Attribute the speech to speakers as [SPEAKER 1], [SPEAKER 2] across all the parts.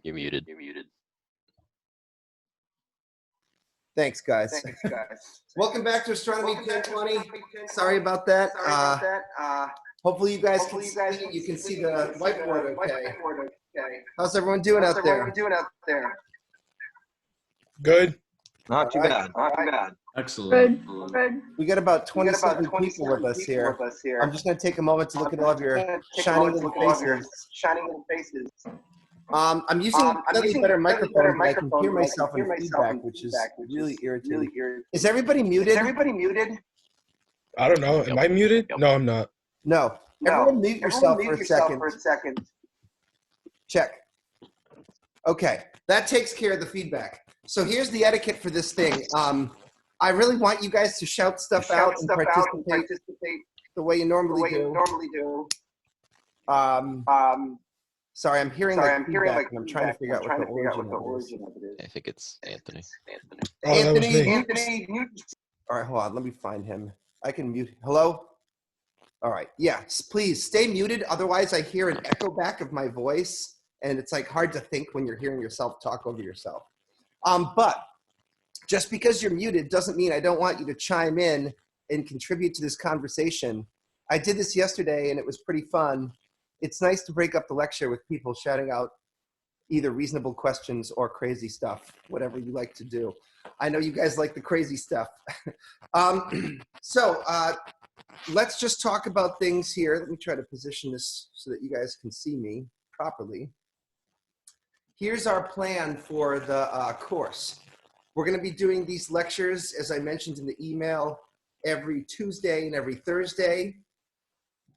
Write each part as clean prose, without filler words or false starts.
[SPEAKER 1] You're muted.
[SPEAKER 2] Thanks, guys. Welcome back to Astronomy 1020. Sorry about that. Hopefully you guys can see me. You can see the whiteboard okay. How's everyone doing out there?
[SPEAKER 3] Good.
[SPEAKER 4] Not too bad.
[SPEAKER 5] Excellent.
[SPEAKER 6] Good.
[SPEAKER 2] We got about 27 people with us here. I'm just going to take a moment to look at all of your shining little faces. I'm using a slightly better microphone, but I can hear myself in feedback, which is really irritating. Is everybody muted?
[SPEAKER 3] I don't know. Am I muted? No, I'm not.
[SPEAKER 2] No. Everyone mute yourself for a second. Check. Okay. That takes care of the feedback. So here's the etiquette for this thing. I really want you guys to shout stuff out and participate the way you normally do. Sorry, I'm hearing feedback, and I'm trying to figure out what the origin of it is.
[SPEAKER 1] I think it's Anthony.
[SPEAKER 3] Oh, that was me.
[SPEAKER 2] All right, hold on. Let me find him. I can mute. Hello? All right. Yeah, please stay muted. Otherwise, I hear an echo back of my voice, and it's like hard to think when you're hearing yourself talk over yourself. But just because you're muted doesn't mean I don't want you to chime in and contribute to this conversation. I did this yesterday, and it was pretty fun. It's nice to break up the lecture with people shouting out either reasonable questions or crazy stuff, whatever you like to do. I know you guys like the crazy stuff. Let's just talk about things here. Let me try to position this so that you guys can see me properly. Here's our plan for the course. We're going to be doing these lectures, as I mentioned in the email, every Tuesday and every Thursday.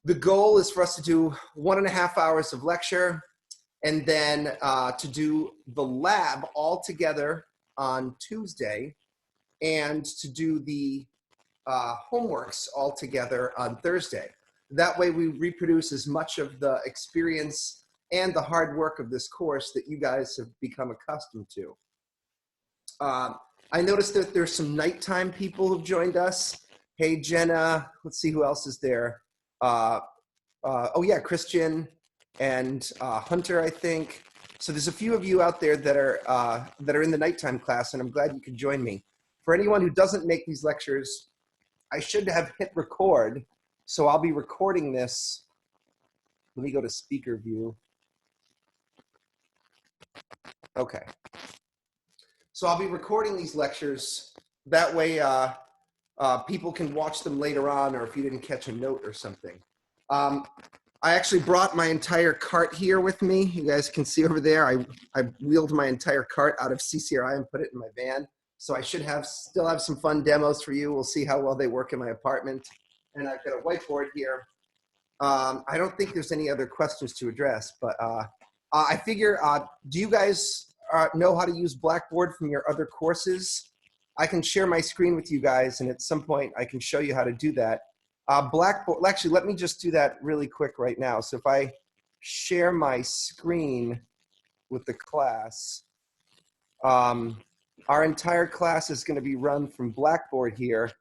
[SPEAKER 2] The goal is for us to do 1.5 hours of lecture and then to do the lab all together on Tuesday and to do the homeworks all together on Thursday. That way we reproduce as much of the experience and the hard work of this course that you guys have become accustomed to. I noticed that there's some nighttime people who've joined us. Hey, Jenna, let's see who else is there. Oh yeah, Christian and Hunter, I think. So there's a few of you out there that are in the nighttime class, and I'm glad you could join me. For anyone who doesn't make these lectures, I should have hit record, so I'll be recording this. Let me go to speaker view. Okay. So I'll be recording these lectures. That way people can watch them later on, or if you didn't catch a note or something. I actually brought my entire cart here with me. You guys can see over there, I wheeled my entire cart out of CCRI and put it in my van. So I should still have some fun demos for you. We'll see how well they work in my apartment. And I've got a whiteboard here. I don't think there's any other questions to address, but I figure, do you guys know how to use Blackboard from your other courses? I can share my screen with you guys, and at some point I can show you how to do that. Blackboard, actually, let me just do that really quick right now. So if I share my screen with the class, our entire class is going to be run from Blackboard here.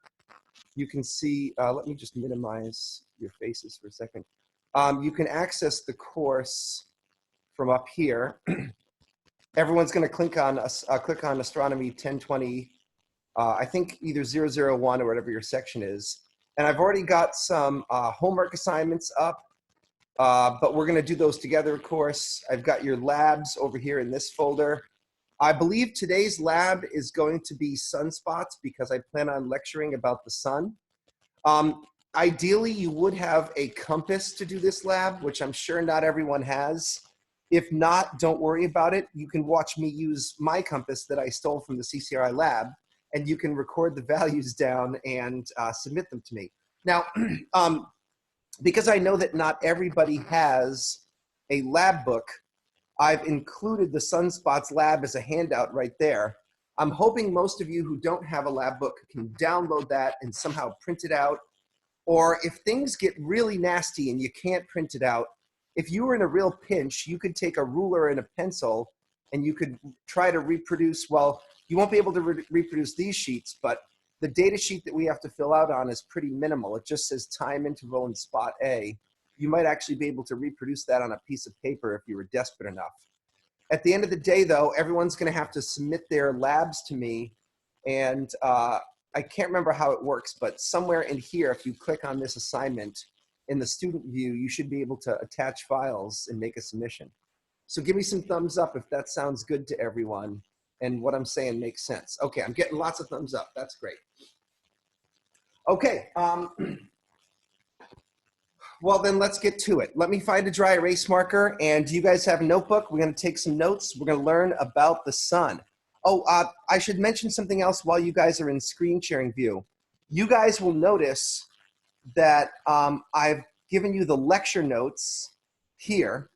[SPEAKER 2] You can see, let me just minimize your faces for a second. You can access the course from up here. Everyone's going to click on Astronomy 1020, I think either 001 or whatever your section is. And I've already got some homework assignments up, but we're going to do those together, of course. I've got your labs over here in this folder. I believe today's lab is going to be sunspots because I plan on lecturing about the sun. Ideally, you would have a compass to do this lab, which I'm sure not everyone has. If not, don't worry about it. You can watch me use my compass that I stole from the CCRI lab, and you can record the values down and submit them to me. Now, because I know that not everybody has a lab book, I've included the Sunspots lab as a handout right there. I'm hoping most of you who don't have a lab book can download that and somehow print it out. Or if things get really nasty and you can't print it out, if you were in a real pinch, you could take a ruler and a pencil and you could try to reproduce, well, you won't be able to reproduce these sheets, but the data sheet that we have to fill out on is pretty minimal. It just says time interval and spot A. You might actually be able to reproduce that on a piece of paper if you were desperate enough. At the end of the day, though, everyone's going to have to submit their labs to me. And I can't remember how it works, but somewhere in here, if you click on this assignment in the student view, you should be able to attach files and make a submission. So give me some thumbs up if that sounds good to everyone and what I'm saying makes sense. Okay, I'm getting lots of thumbs up. That's great. Okay. Well, then let's get to it. Let me find a dry erase marker. And do you guys have a notebook? We're going to take some notes. We're going to learn about the sun. Oh, I should mention something else while you guys are in screen sharing view. You guys will notice that I've given you the lecture notes here.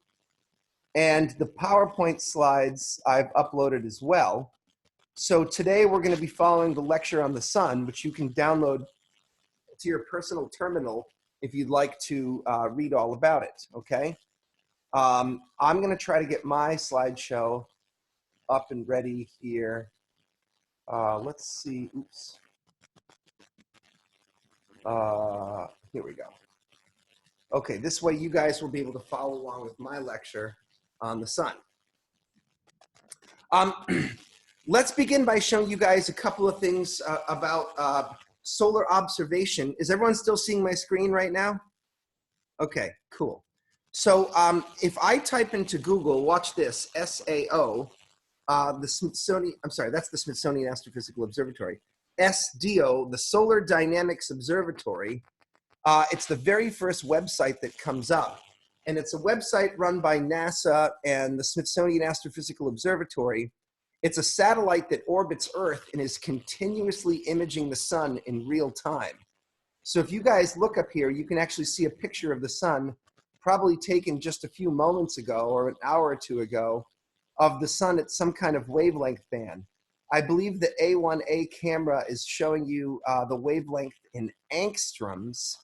[SPEAKER 2] And the PowerPoint slides I've uploaded as well. So today we're going to be following the lecture on the sun, which you can download to your personal terminal if you'd like to read all about it, okay? I'm going to try to get my slideshow up and ready here. Let's see, oops. Here we go. Okay, this way you guys will be able to follow along with my lecture on the sun. Let's begin by showing you guys a couple of things about solar observation. Is everyone still seeing my screen right now? Okay, cool. So if I type into Google, watch this, SAO, the Smithsonian, I'm sorry, that's the Smithsonian Astrophysical Observatory. SDO, the Solar Dynamics Observatory, it's the very first website that comes up. And it's a website run by NASA and the Smithsonian Astrophysical Observatory. It's a satellite that orbits Earth and is continuously imaging the sun in real time. So if you guys look up here, you can actually see a picture of the sun, probably taken just a few moments ago or an hour or two ago, of the sun at some kind of wavelength band. I believe the A1A camera is showing you the wavelength in angstroms.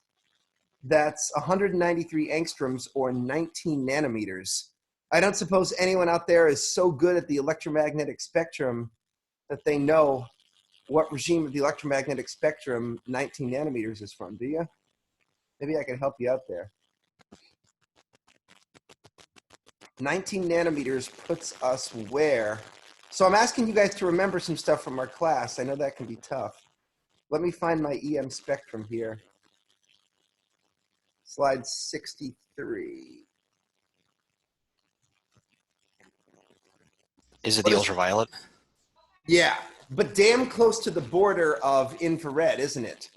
[SPEAKER 2] That's 193 angstroms or 19 nanometers. I don't suppose anyone out there is so good at the electromagnetic spectrum that they know what regime of the electromagnetic spectrum 19 nanometers is from, do you? Maybe I can help you out there. 19 nanometers puts us where? So I'm asking you guys to remember some stuff from our class. I know that can be tough. Let me find my EM spectrum here. Slide 63.
[SPEAKER 1] Is it the ultraviolet?
[SPEAKER 2] Yeah, but damn close to the border of infrared, isn't it?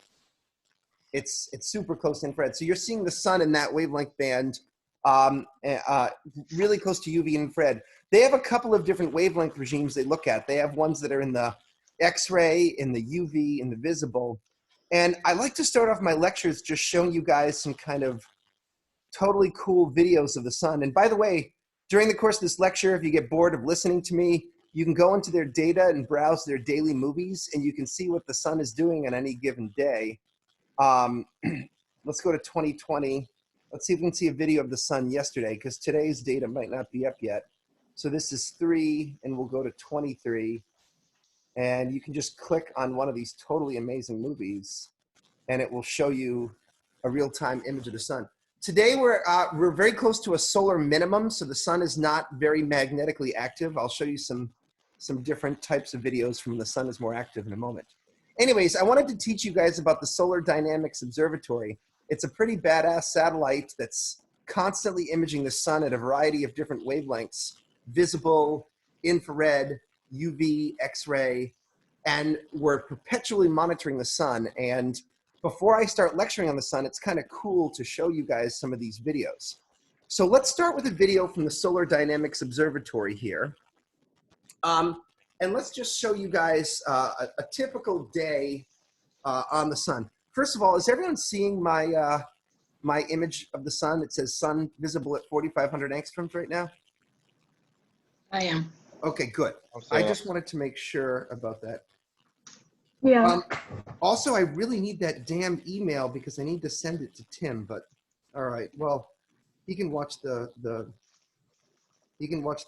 [SPEAKER 2] It's super close to infrared. So you're seeing the sun in that wavelength band really close to UV and infrared. They have a couple of different wavelength regimes they look at. They have ones that are in the X-ray, in the UV, in the visible. And I like to start off my lectures just showing you guys some kind of totally cool videos of the sun. And by the way, during the course of this lecture, if you get bored of listening to me, you can go into their data and browse their daily movies, and you can see what the sun is doing on any given day. Let's go to 2020. Let's see if we can see a video of the sun yesterday, because today's data might not be up yet. So this is 3, and we'll go to 23. And you can just click on one of these totally amazing movies, and it will show you a real-time image of the sun. Today, we're very close to a solar minimum, so the sun is not very magnetically active. I'll show you some different types of videos from when the sun is more active in a moment. Anyways, I wanted to teach you guys about the Solar Dynamics Observatory. It's a pretty badass satellite that's constantly imaging the sun at a variety of different wavelengths, visible, infrared, UV, X-ray, and we're perpetually monitoring the sun. And before I start lecturing on the sun, it's kind of cool to show you guys some of these videos. So let's start with a video from the Solar Dynamics Observatory here. And let's just show you guys a typical day on the sun. First of all, is everyone seeing my, my image of the sun? It says sun visible at 4,500 angstroms right now.
[SPEAKER 4] I am.
[SPEAKER 2] Okay, good. I just wanted to make sure about that.
[SPEAKER 4] Yeah.
[SPEAKER 2] Also, I really need that damn email because I need to send it to Tim, but all right, well, he can watch the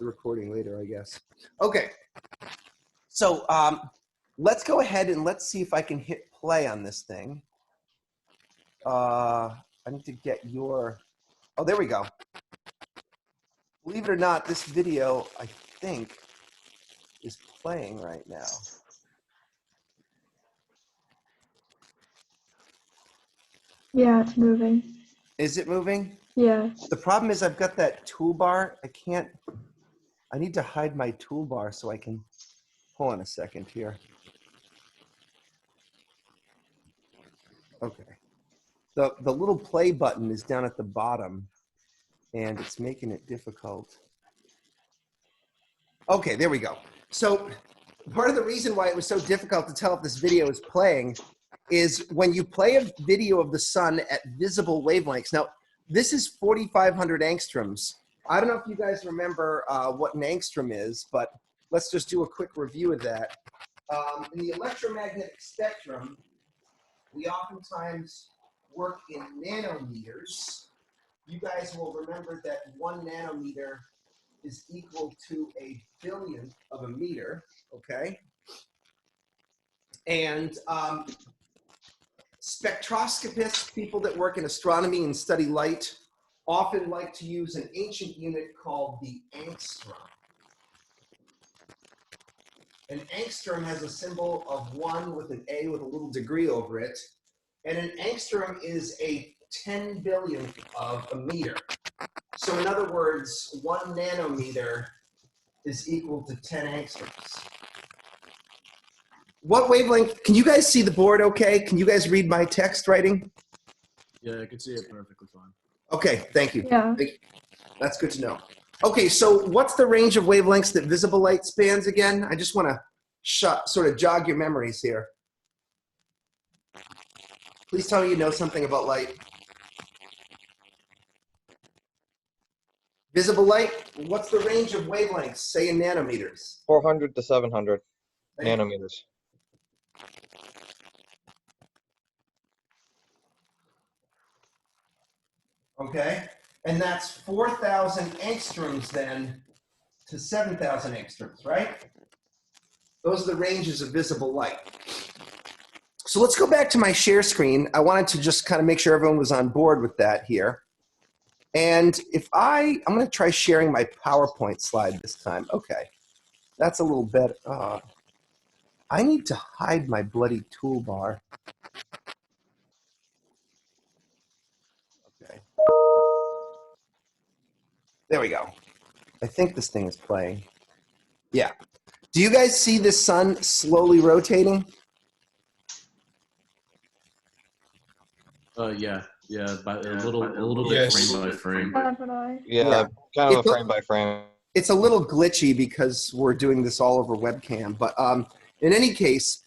[SPEAKER 2] recording later, I guess. Okay, so let's go ahead and let's see if I can hit play on this thing. I need to get your, oh, there we go. Believe it or not, this video, I think, is playing right now.
[SPEAKER 1] Yeah, it's moving.
[SPEAKER 2] Is it moving?
[SPEAKER 1] Yeah.
[SPEAKER 2] The problem is I've got that toolbar. I need to hide my toolbar so I can, hold on a second here. Okay. The little play button is down at the bottom and it's making it difficult. Okay, there we go. So part of the reason why it was so difficult to tell if this video is playing is when you play a video of the sun at visible wavelengths. Now, this is 4,500 angstroms. I don't know if you guys remember what an angstrom is, but let's just do a quick review of that. In the electromagnetic spectrum, we oftentimes work in nanometers. You guys will remember that 1 nanometer is equal to a billionth of a meter, okay? And spectroscopists, people that work in astronomy and study light, often like to use an ancient unit called the angstrom. An angstrom has a symbol of 1 with an A with a little degree over it. And an angstrom is a 10 billionth of a meter. So in other words, 1 nanometer is equal to 10 angstroms. What wavelength? Can you guys see the board okay? Can you guys read my text writing?
[SPEAKER 5] Yeah, I can see it perfectly fine.
[SPEAKER 2] Okay, thank you.
[SPEAKER 1] Yeah.
[SPEAKER 2] That's good to know. Okay, so what's the range of wavelengths that visible light spans again? I just want to sort of jog your memories here. Please tell me you know something about light. Visible light, what's the range of wavelengths, say in nanometers?
[SPEAKER 6] 400 to 700 nanometers.
[SPEAKER 2] Okay, and that's 4,000 angstroms then to 7,000 angstroms, right? Those are the ranges of visible light. So let's go back to my share screen. I wanted to just kind of make sure everyone was on board with that here. And if I'm going to try sharing my PowerPoint slide this time. Okay, that's a little better. I need to hide my bloody toolbar. Okay. There we go. I think this thing is playing. Yeah. Do you guys see the sun slowly rotating?
[SPEAKER 5] Yeah, by a little bit
[SPEAKER 3] Yes.
[SPEAKER 5] frame by frame.
[SPEAKER 1] Haven't I?
[SPEAKER 6] Yeah, kind of
[SPEAKER 2] It's
[SPEAKER 6] a frame by frame.
[SPEAKER 2] It's a little glitchy because we're doing this all over webcam. But in any case,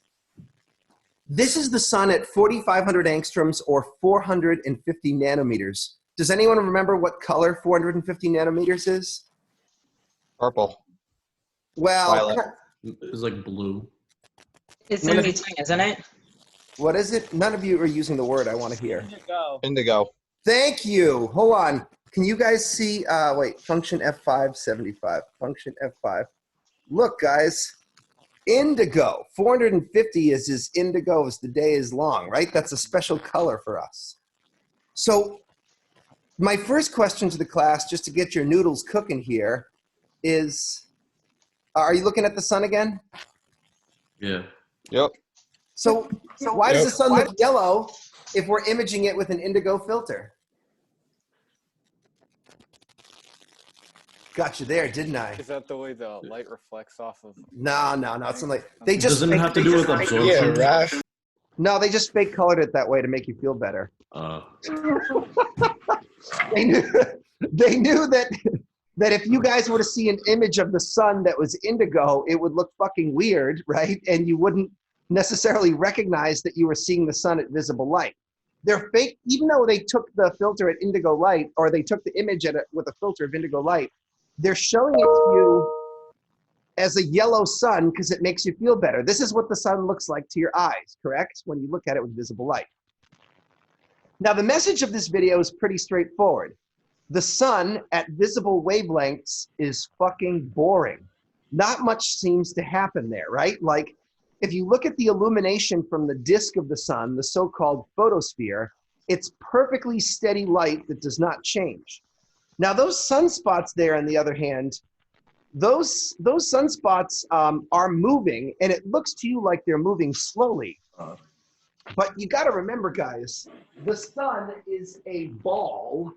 [SPEAKER 2] this is the sun at 4,500 angstroms or 450 nanometers. Does anyone remember what color 450 nanometers is?
[SPEAKER 6] Purple.
[SPEAKER 2] Well,
[SPEAKER 6] Violet.
[SPEAKER 5] It's like blue.
[SPEAKER 4] It's in between, isn't it?
[SPEAKER 2] what is it? None of you are using the word I want to hear.
[SPEAKER 6] Indigo.
[SPEAKER 2] Thank you. Hold on. Can you guys see, wait, function F5, 75, function F5. Look, guys, indigo, 450 is as indigo as the day is long, right? That's a special color for us. So my first question to the class, just to get your noodles cooking here, is, are you looking at the sun again?
[SPEAKER 5] Yeah.
[SPEAKER 6] Yep.
[SPEAKER 2] So why does
[SPEAKER 3] Yep.
[SPEAKER 2] the sun look yellow if we're imaging it with an indigo filter? Got you there, didn't I?
[SPEAKER 7] Is that the way the light reflects off of?
[SPEAKER 2] No, it's not like they just
[SPEAKER 5] Doesn't it have to do with
[SPEAKER 3] Yeah,
[SPEAKER 5] absorption?
[SPEAKER 3] Raf.
[SPEAKER 2] No, they just fake colored it that way to make you feel better. They knew that if you guys were to see an image of the sun that was indigo, it would look fucking weird, right? And you wouldn't necessarily recognize that you were seeing the sun at visible light. They're fake, even though they took the filter at indigo light, or they took the image at it with a filter of indigo light, they're showing it to you as a yellow sun because it makes you feel better. This is what the sun looks like to your eyes, correct? When you look at it with visible light. Now, the message of this video is pretty straightforward. The sun at visible wavelengths is fucking boring. Not much seems to happen there, right? Like, if you look at the illumination from the disk of the sun, the so-called photosphere, it's perfectly steady light that does not change. Now, those sunspots there, on the other hand, those sunspots are moving, and it looks to you like they're moving slowly. But you got to remember, guys, the sun is a ball,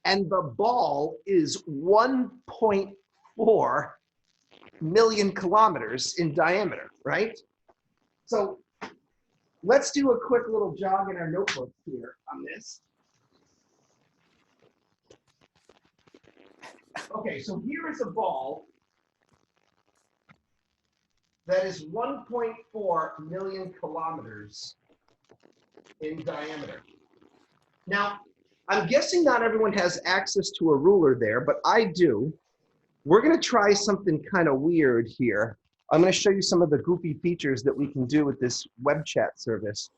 [SPEAKER 2] and the ball is 1.4 million kilometers in diameter, right? So let's do a quick little jog in our notebooks here on this. Okay, so here is a ball that is 1.4 million kilometers in diameter. Now, I'm guessing not everyone has access to a ruler there, but I do. We're going to try something kind of weird here. I'm going to show you some of the goofy features that we can do with this web chat service.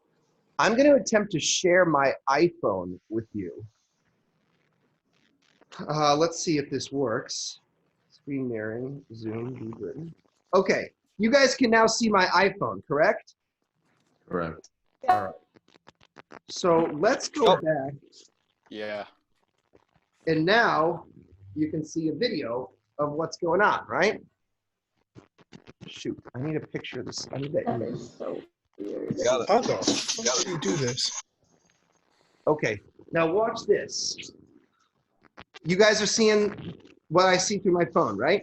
[SPEAKER 2] I'm going to attempt to share my iPhone with you. Let's see if this works. Screen mirroring, Zoom, be written. Okay, you guys can now see my iPhone, correct?
[SPEAKER 5] Correct.
[SPEAKER 2] All right. So let's go back,
[SPEAKER 7] Yeah.
[SPEAKER 2] and now you can see a video of what's going on, right? Shoot, I need a picture of this. I need that
[SPEAKER 1] That
[SPEAKER 2] image.
[SPEAKER 1] is so weird.
[SPEAKER 6] Got it.
[SPEAKER 3] How the fuck do you do this?
[SPEAKER 2] Okay, now watch this. You guys are seeing what I see through my phone, right?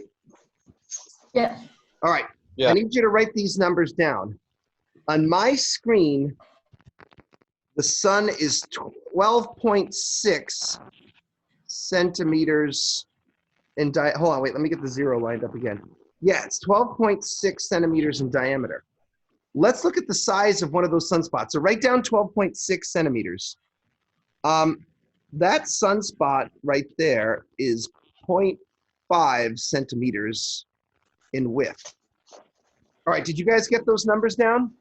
[SPEAKER 1] Yes.
[SPEAKER 2] All right,
[SPEAKER 6] Yeah.
[SPEAKER 2] I need you to write these numbers down. On my screen, the sun is 12.6 centimeters in hold on, wait, let me get the zero lined up again. Yeah, it's 12.6 centimeters in diameter. Let's look at the size of one of those sunspots. So write down 12.6 centimeters. That sunspot right there is 0.5 centimeters in width. All right, did you guys get those numbers down?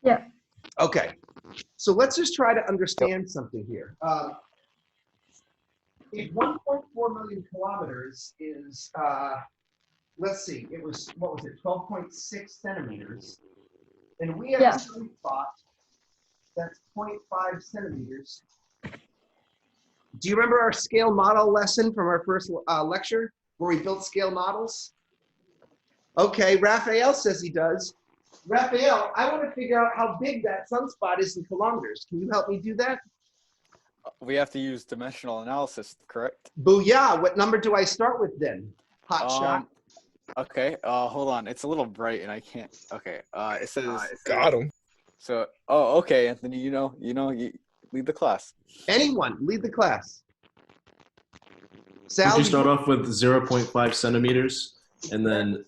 [SPEAKER 1] Yeah.
[SPEAKER 2] Okay, so let's just try to understand something here. If 1.4 million kilometers is, let's see, it was, what was it, 12.6 centimeters, and we have
[SPEAKER 1] Yeah.
[SPEAKER 2] a sunspot that's 0.5 centimeters. Do you remember our scale model lesson from our first lecture where we built scale models? Okay, Raphael says he does. Raphael, I want to figure out how big that sunspot is in kilometers. Can you help me do that?
[SPEAKER 7] We have to use dimensional analysis, correct?
[SPEAKER 2] Booyah, what number do I start with then? Hot shot.
[SPEAKER 7] Okay, hold on. It's a little bright and I can't. Okay, it says.
[SPEAKER 3] Got him.
[SPEAKER 7] So, oh, okay, Anthony, you lead the class.
[SPEAKER 2] Anyone, lead the class.
[SPEAKER 5] Would
[SPEAKER 2] Sal,
[SPEAKER 5] you start off with 0.5 centimeters and then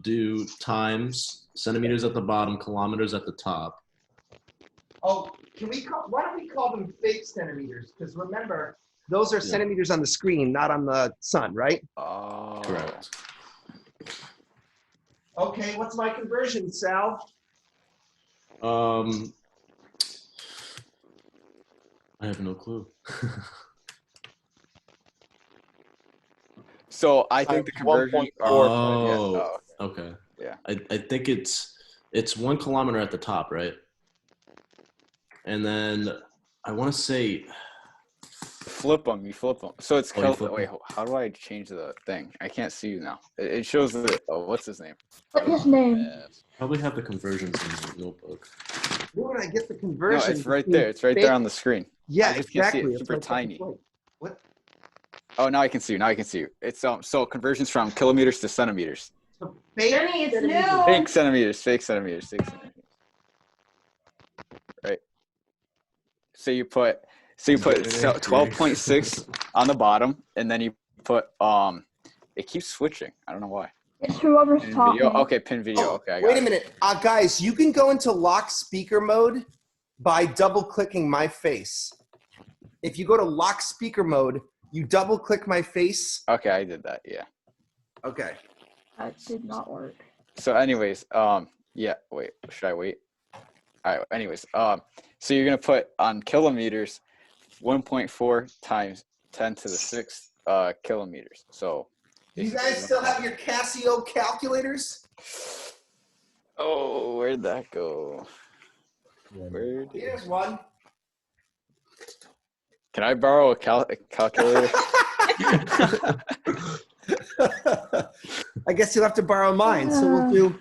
[SPEAKER 5] do times centimeters at the bottom, kilometers at the top?
[SPEAKER 2] Oh, why don't we call them fake centimeters? Because remember, those are centimeters on the screen, not on the sun, right?
[SPEAKER 7] Oh.
[SPEAKER 5] Correct.
[SPEAKER 2] Okay, what's my conversion, Sal?
[SPEAKER 5] I have no clue.
[SPEAKER 7] So I think the conversion.
[SPEAKER 6] 1.4.
[SPEAKER 5] Oh, okay.
[SPEAKER 7] Yeah.
[SPEAKER 5] I think it's 1 kilometer at the top, right? And then I want to say
[SPEAKER 7] Flip them. You flip them. So it's
[SPEAKER 5] you flip
[SPEAKER 7] wait. How do I change the thing? I can't see you now. It shows the. Oh, what's his name?
[SPEAKER 1] What's his name?
[SPEAKER 5] probably have the conversions in the notebook.
[SPEAKER 2] Where would I get the
[SPEAKER 7] No,
[SPEAKER 2] conversion?
[SPEAKER 7] it's right
[SPEAKER 2] between
[SPEAKER 7] there. It's right
[SPEAKER 2] fake-
[SPEAKER 7] there on the screen.
[SPEAKER 2] Yeah,
[SPEAKER 7] I just can't see
[SPEAKER 2] exactly.
[SPEAKER 7] it.
[SPEAKER 2] It's
[SPEAKER 7] Super
[SPEAKER 2] like
[SPEAKER 7] tiny.
[SPEAKER 2] What?
[SPEAKER 7] Oh, now I can see you. Now I can see you. It's so conversions from kilometers to centimeters.
[SPEAKER 2] So fake
[SPEAKER 1] Jenny, it's
[SPEAKER 2] centimeters.
[SPEAKER 1] new.
[SPEAKER 7] Fake centimeters. Fake centimeters. Fake centimeters. Right. So you put 12.6 on the bottom, and then you put It keeps switching. I don't know why.
[SPEAKER 1] It's whoever's
[SPEAKER 7] Pin
[SPEAKER 1] talking.
[SPEAKER 7] video. Okay, pin video.
[SPEAKER 2] Oh,
[SPEAKER 7] Okay, I got
[SPEAKER 2] wait
[SPEAKER 7] it.
[SPEAKER 2] a minute. Guys, you can go into lock speaker mode by double clicking my face. If you go to lock speaker mode, you double click my face.
[SPEAKER 7] Okay, I did that. Yeah.
[SPEAKER 2] Okay.
[SPEAKER 1] That did not work.
[SPEAKER 7] So, anyways, yeah. Wait, should I wait? All right. Anyways, so you're gonna put on kilometers, 1.4 times 10 to the 6th kilometers. So.
[SPEAKER 2] Do you guys still have your Casio calculators?
[SPEAKER 7] Oh, where'd that go?
[SPEAKER 2] Here's one.
[SPEAKER 7] Can I borrow a calculator?
[SPEAKER 2] I guess you'll have to borrow mine. So we'll do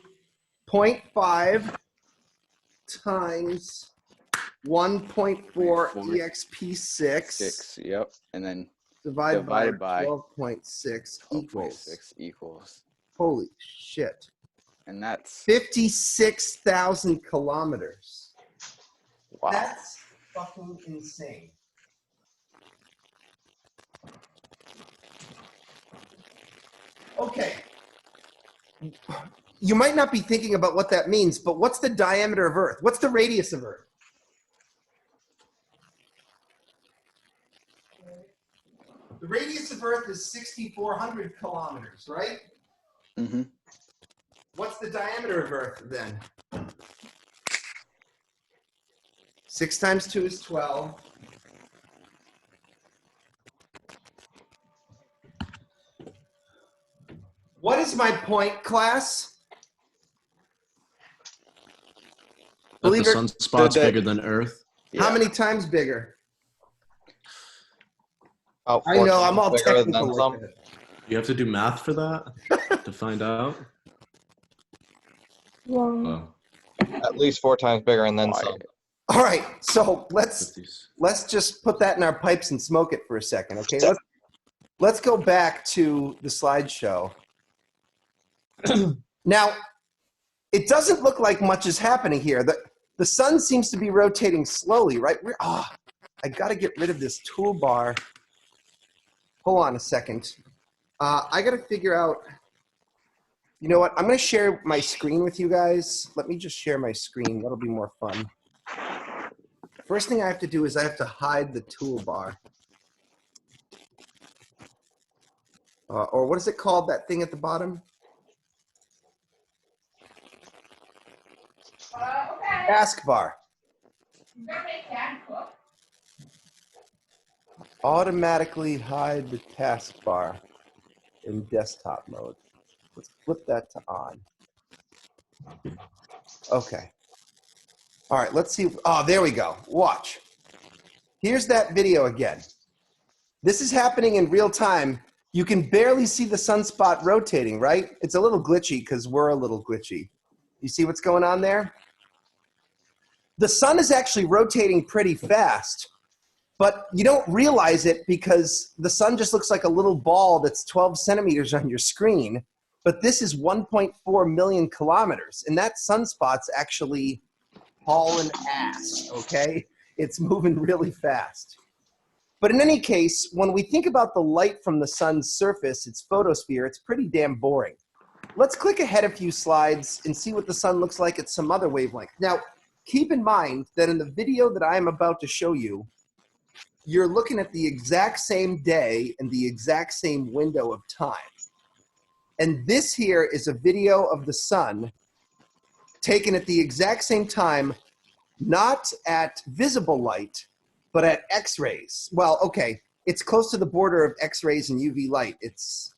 [SPEAKER 2] 0.5 times 1.4 exp6
[SPEAKER 7] 6. Yep. And then
[SPEAKER 2] divided by
[SPEAKER 7] by
[SPEAKER 2] 12.6 equals.
[SPEAKER 7] 12.6 equals.
[SPEAKER 2] Holy shit.
[SPEAKER 7] And that's
[SPEAKER 2] 56,000 kilometers.
[SPEAKER 7] wow.
[SPEAKER 2] That's fucking insane. Okay. You might not be thinking about what that means, but what's the diameter of Earth? What's the radius of Earth? The radius of Earth is 6,400 kilometers, right?
[SPEAKER 7] Mm-hmm.
[SPEAKER 2] What's the diameter of Earth then? 6 times 2 is 12. What is my point, class?
[SPEAKER 5] That the
[SPEAKER 2] Believe it-
[SPEAKER 5] sunspot's
[SPEAKER 7] that-
[SPEAKER 5] bigger than Earth.
[SPEAKER 2] How many times bigger?
[SPEAKER 6] Oh,
[SPEAKER 2] I know, I'm all
[SPEAKER 6] bigger than
[SPEAKER 2] technical
[SPEAKER 6] some.
[SPEAKER 2] like that.
[SPEAKER 5] You have to do math for that to find out.
[SPEAKER 1] Whoa.
[SPEAKER 5] Oh,
[SPEAKER 6] At least 4 times bigger and then
[SPEAKER 7] Why?
[SPEAKER 6] some.
[SPEAKER 2] All right, so let's
[SPEAKER 5] 50s.
[SPEAKER 2] just put that in our pipes and smoke it for a second, okay? Let's go back to the slideshow. Now, it doesn't look like much is happening here. The sun seems to be rotating slowly, right? I got to get rid of this toolbar. Hold on a second. I got to figure out, you know what? I'm going to share my screen with you guys. Let me just share my screen. That'll be more fun. First thing I have to do is I have to hide the toolbar. Or what is it called, that thing at the bottom?
[SPEAKER 1] Okay.
[SPEAKER 2] Taskbar. Automatically hide the taskbar in desktop mode. Let's flip that to on. Okay. All right, let's see. Oh, there we go. Watch. Here's that video again. This is happening in real time. You can barely see the sunspot rotating, right? It's a little glitchy because we're a little glitchy. You see what's going on there? The sun is actually rotating pretty fast, but you don't realize it because the sun just looks like a little ball that's 12 centimeters on your screen, but this is 1.4 million kilometers, and that sunspot's actually hauling ass, okay? It's moving really fast. But in any case, when we think about the light from the sun's surface, its photosphere, it's pretty damn boring. Let's click ahead a few slides and see what the sun looks like at some other wavelength. Now, keep in mind that in the video that I am about to show you, you're looking at the exact same day and the exact same window of time. And this here is a video of the sun taken at the exact same time, not at visible light, but at X-rays. Well, okay, it's close to the border of X-rays and UV light. It's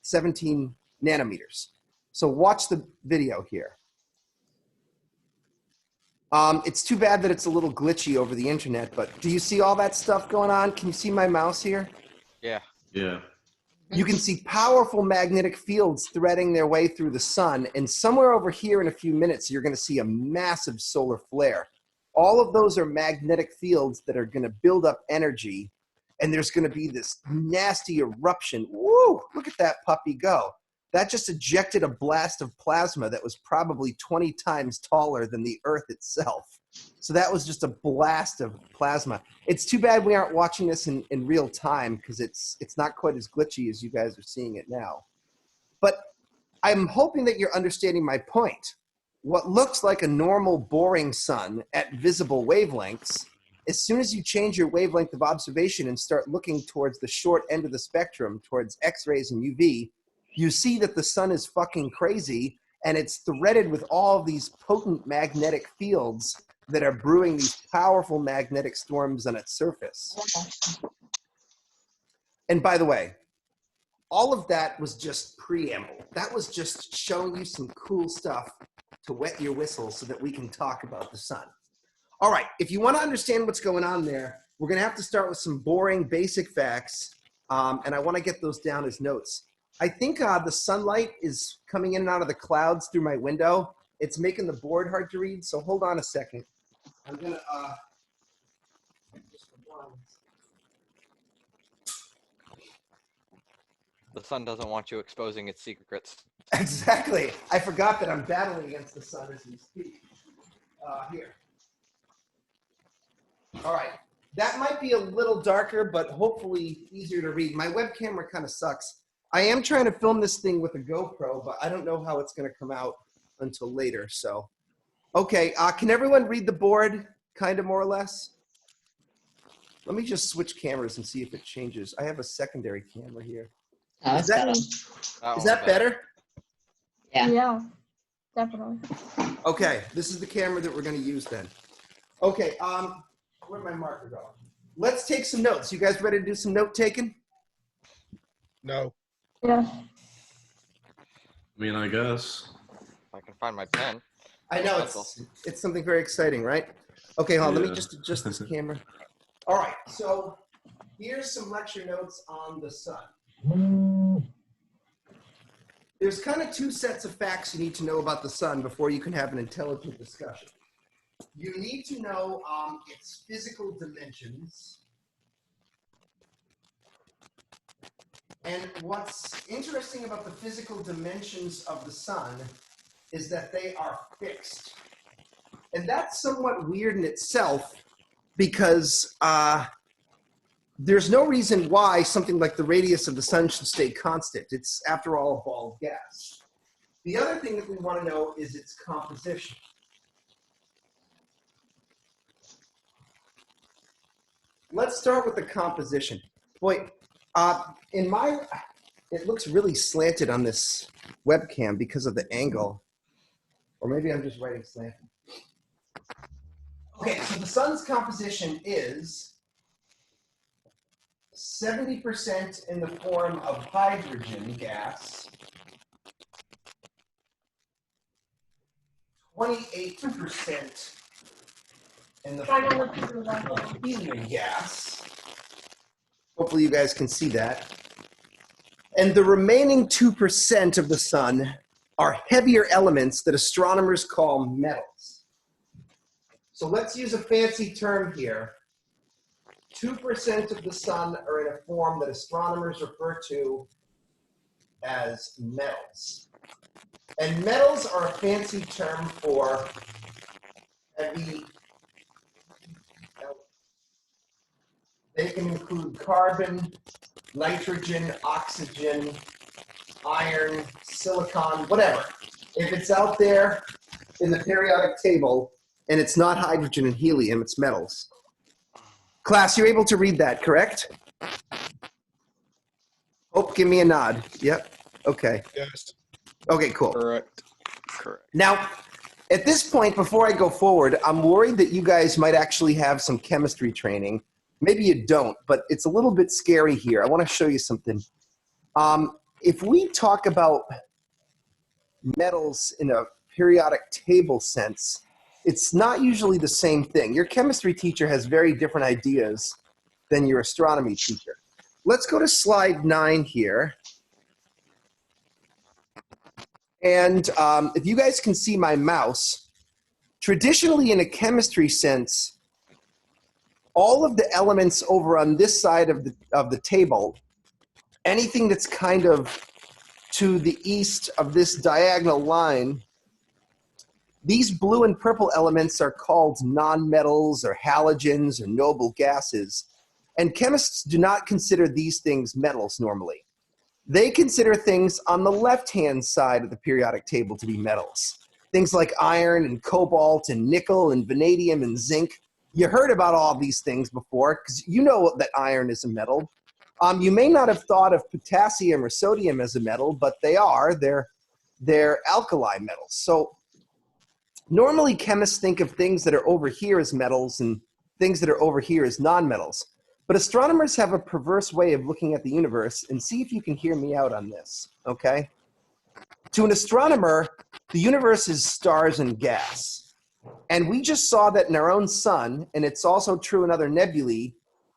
[SPEAKER 2] 17 nanometers. So watch the video here. It's too bad that it's a little glitchy over the internet, but do you see all that stuff going on? Can you see my mouse here?
[SPEAKER 7] Yeah.
[SPEAKER 5] Yeah.
[SPEAKER 2] You can see powerful magnetic fields threading their way through the sun, and somewhere over here in a few minutes, you're going to see a massive solar flare. All of those are magnetic fields that are going to build up energy, and there's going to be this nasty eruption. Woo! Look at that puppy go. That just ejected a blast of plasma that was probably 20 times taller than the Earth itself. So that was just a blast of plasma. It's too bad we aren't watching this in real time because it's not quite as glitchy as you guys are seeing it now. But I'm hoping that you're understanding my point. What looks like a normal boring sun at visible wavelengths, as soon as you change your wavelength of observation and start looking towards the short end of the spectrum, towards X-rays and UV, you see that the sun is fucking crazy and it's threaded with all of these potent magnetic fields that are brewing these powerful magnetic storms on its surface. And by the way, all of that was just preamble. That was just showing you some cool stuff to wet your whistle so that we can talk about the sun. All right, if you want to understand what's going on there, we're going to have to start with some boring basic facts and I want to get those down as notes. I think the sunlight is coming in and out of the clouds through my window. It's making the board hard to read, so hold on a second. I'm gonna just one.
[SPEAKER 6] The sun doesn't want you exposing its secrets.
[SPEAKER 2] Exactly. I forgot that I'm battling against the sun as we speak. Here. All right. That might be a little darker, but hopefully easier to read. My web camera kind of sucks. I am trying to film this thing with a GoPro, but I don't know how it's going to come out until later. So, okay. Can everyone read the board, kind of more or less? Let me just switch cameras and see if it changes. I have a secondary camera here.
[SPEAKER 4] Oh,
[SPEAKER 2] Is
[SPEAKER 4] that's better.
[SPEAKER 2] Is that better?
[SPEAKER 4] Yeah.
[SPEAKER 1] Yeah, definitely.
[SPEAKER 2] Okay, this is the camera that we're going to use then. Okay, where'd my marker go? Let's take some notes. You guys ready to do some note taking?
[SPEAKER 3] No.
[SPEAKER 1] Yes.
[SPEAKER 5] I mean, I guess.
[SPEAKER 6] I can find my pen.
[SPEAKER 2] I know it's something very exciting, right? Okay, hold on. Let me
[SPEAKER 5] Yeah.
[SPEAKER 2] just adjust this camera. All right, so here's some lecture notes on the sun. There's kind of two sets of facts you need to know about the sun before you can have an intelligent discussion. You need to know its physical dimensions. And what's interesting about the physical dimensions of the sun is that they are fixed. And that's somewhat weird in itself because there's no reason why something like the radius of the sun should stay constant. It's, after all, a ball of gas. The other thing that we want to know is its composition. Let's start with the composition. Boy, it looks really slanted on this webcam because of the angle. Or maybe I'm just writing slanted. Okay, so the sun's composition is 70% in the form of hydrogen gas, 28% in the form of helium gas. Hopefully you guys can see that. And the remaining 2% of the sun are heavier elements that astronomers call metals. So let's use a fancy term here. 2% of the sun are in a form that astronomers refer to as metals. And metals are a fancy term for heavy. They can include carbon, nitrogen, oxygen, iron, silicon, whatever. If it's out there in the periodic table and it's not hydrogen and helium, it's metals. Class, you're able to read that, correct? Hope, give me a nod. Yep. Okay.
[SPEAKER 3] Yes.
[SPEAKER 2] Okay, cool.
[SPEAKER 7] Correct.
[SPEAKER 2] Now, at this point, before I go forward, I'm worried that you guys might actually have some chemistry training. Maybe you don't, but it's a little bit scary here. I want to show you something. If we talk about metals in a periodic table sense, it's not usually the same thing. Your chemistry teacher has very different ideas than your astronomy teacher. Let's go to slide 9 here. And if you guys can see my mouse, traditionally in a chemistry sense, all of the elements over on this side of the table, anything that's kind of to the east of this diagonal line, these blue and purple elements are called nonmetals or halogens or noble gases. And chemists do not consider these things metals normally. They consider things on the left-hand side of the periodic table to be metals. Things like iron and cobalt and nickel and vanadium and zinc. You heard about all these things before because you know that iron is a metal. You may not have thought of potassium or sodium as a metal, but they are. They're alkali metals. So normally chemists think of things that are over here as metals and things that are over here as nonmetals. But astronomers have a perverse way of looking at the universe, and see if you can hear me out on this, okay? To an astronomer, the universe is stars and gas. And we just saw that in our own sun, and it's also true in other nebulae,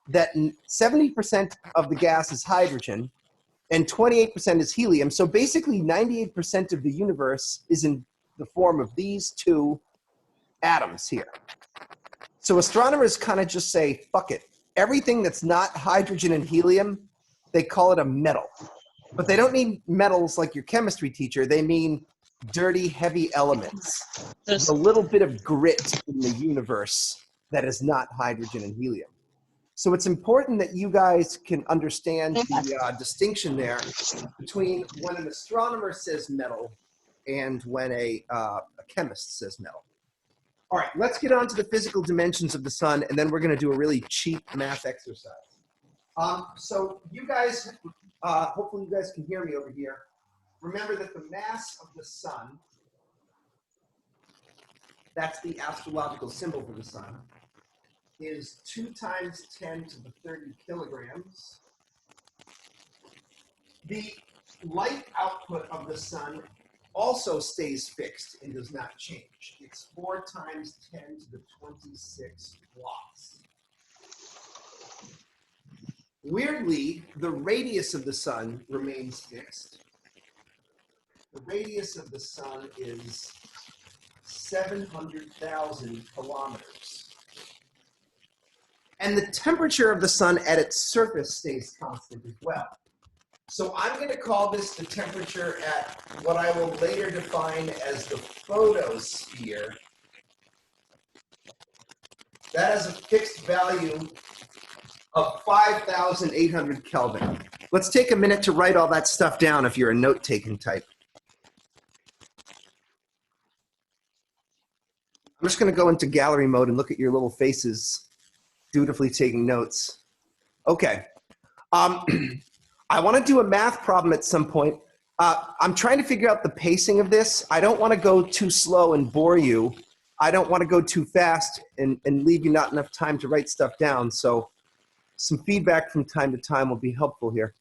[SPEAKER 2] that 70% of the gas is hydrogen and 28% is helium. So basically 98% of the universe is in the form of these two atoms here. So astronomers kind of just say, fuck it. Everything that's not hydrogen and helium, they call it a metal. But they don't mean metals like your chemistry teacher. They mean dirty, heavy elements.
[SPEAKER 4] There's
[SPEAKER 2] A little bit of grit in the universe that is not hydrogen and helium. So it's important that you guys can understand the distinction there between when an astronomer says metal and when a chemist says metal. All right, let's get on to the physical dimensions of the sun, and then we're going to do a really cheap math exercise. So you guys, hopefully you guys can hear me over here. Remember that the mass of the sun, that's the astrological symbol for the sun, is 2 times 10 to the 30 kilograms. The light output of the sun also stays fixed and does not change. It's 4 times 10 to the 26 watts. Weirdly, the radius of the sun remains fixed. The radius of the sun is 700,000 kilometers. And the temperature of the sun at its surface stays constant as well. So I'm going to call this the temperature at what I will later define as the photosphere. That has a fixed value of 5,800 Kelvin. Let's take a minute to write all that stuff down if you're a note-taking type. I'm just going to go into gallery mode and look at your little faces dutifully taking notes. Okay. I want to do a math problem at some point. I'm trying to figure out the pacing of this. I don't want to go too slow and bore you. I don't want to go too fast and leave you not enough time to write stuff down. So some feedback from time to time will be helpful here.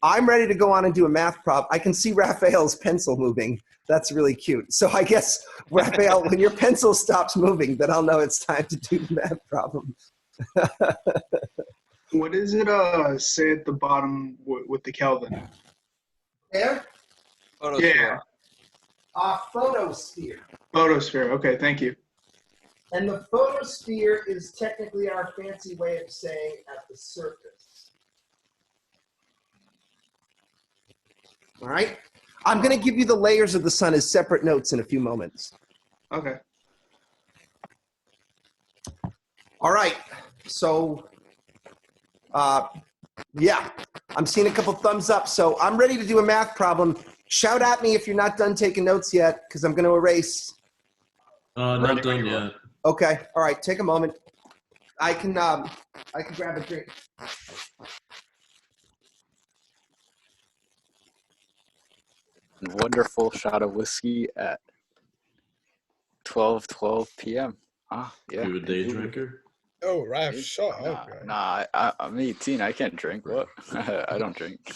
[SPEAKER 2] I'm ready to go on and do a math problem. I can see Raphael's pencil moving. That's really cute. So I guess, Raphael, when your pencil stops moving, then I'll know it's time to do the math problem.
[SPEAKER 8] What does it say at the bottom with the Kelvin?
[SPEAKER 2] There?
[SPEAKER 8] Yeah,
[SPEAKER 2] Photosphere.
[SPEAKER 8] photosphere. Okay, thank you.
[SPEAKER 2] And the photosphere is technically our fancy way of saying at the surface. All right? I'm going to give you the layers of the sun as separate notes in a few moments.
[SPEAKER 8] Okay.
[SPEAKER 2] All right. So, yeah, I'm seeing a couple thumbs up. So I'm ready to do a math problem. Shout at me if you're not done taking notes yet, because I'm going to erase.
[SPEAKER 5] Not done yet.
[SPEAKER 2] Okay. All right. Take a moment. I can grab a drink.
[SPEAKER 7] Wonderful shot of whiskey at 12:12 p.m. Ah, yeah.
[SPEAKER 5] You a day drinker?
[SPEAKER 3] Oh, Raph, shut up, guy.
[SPEAKER 7] Nah, I'm 18. I can't drink. What? I don't drink.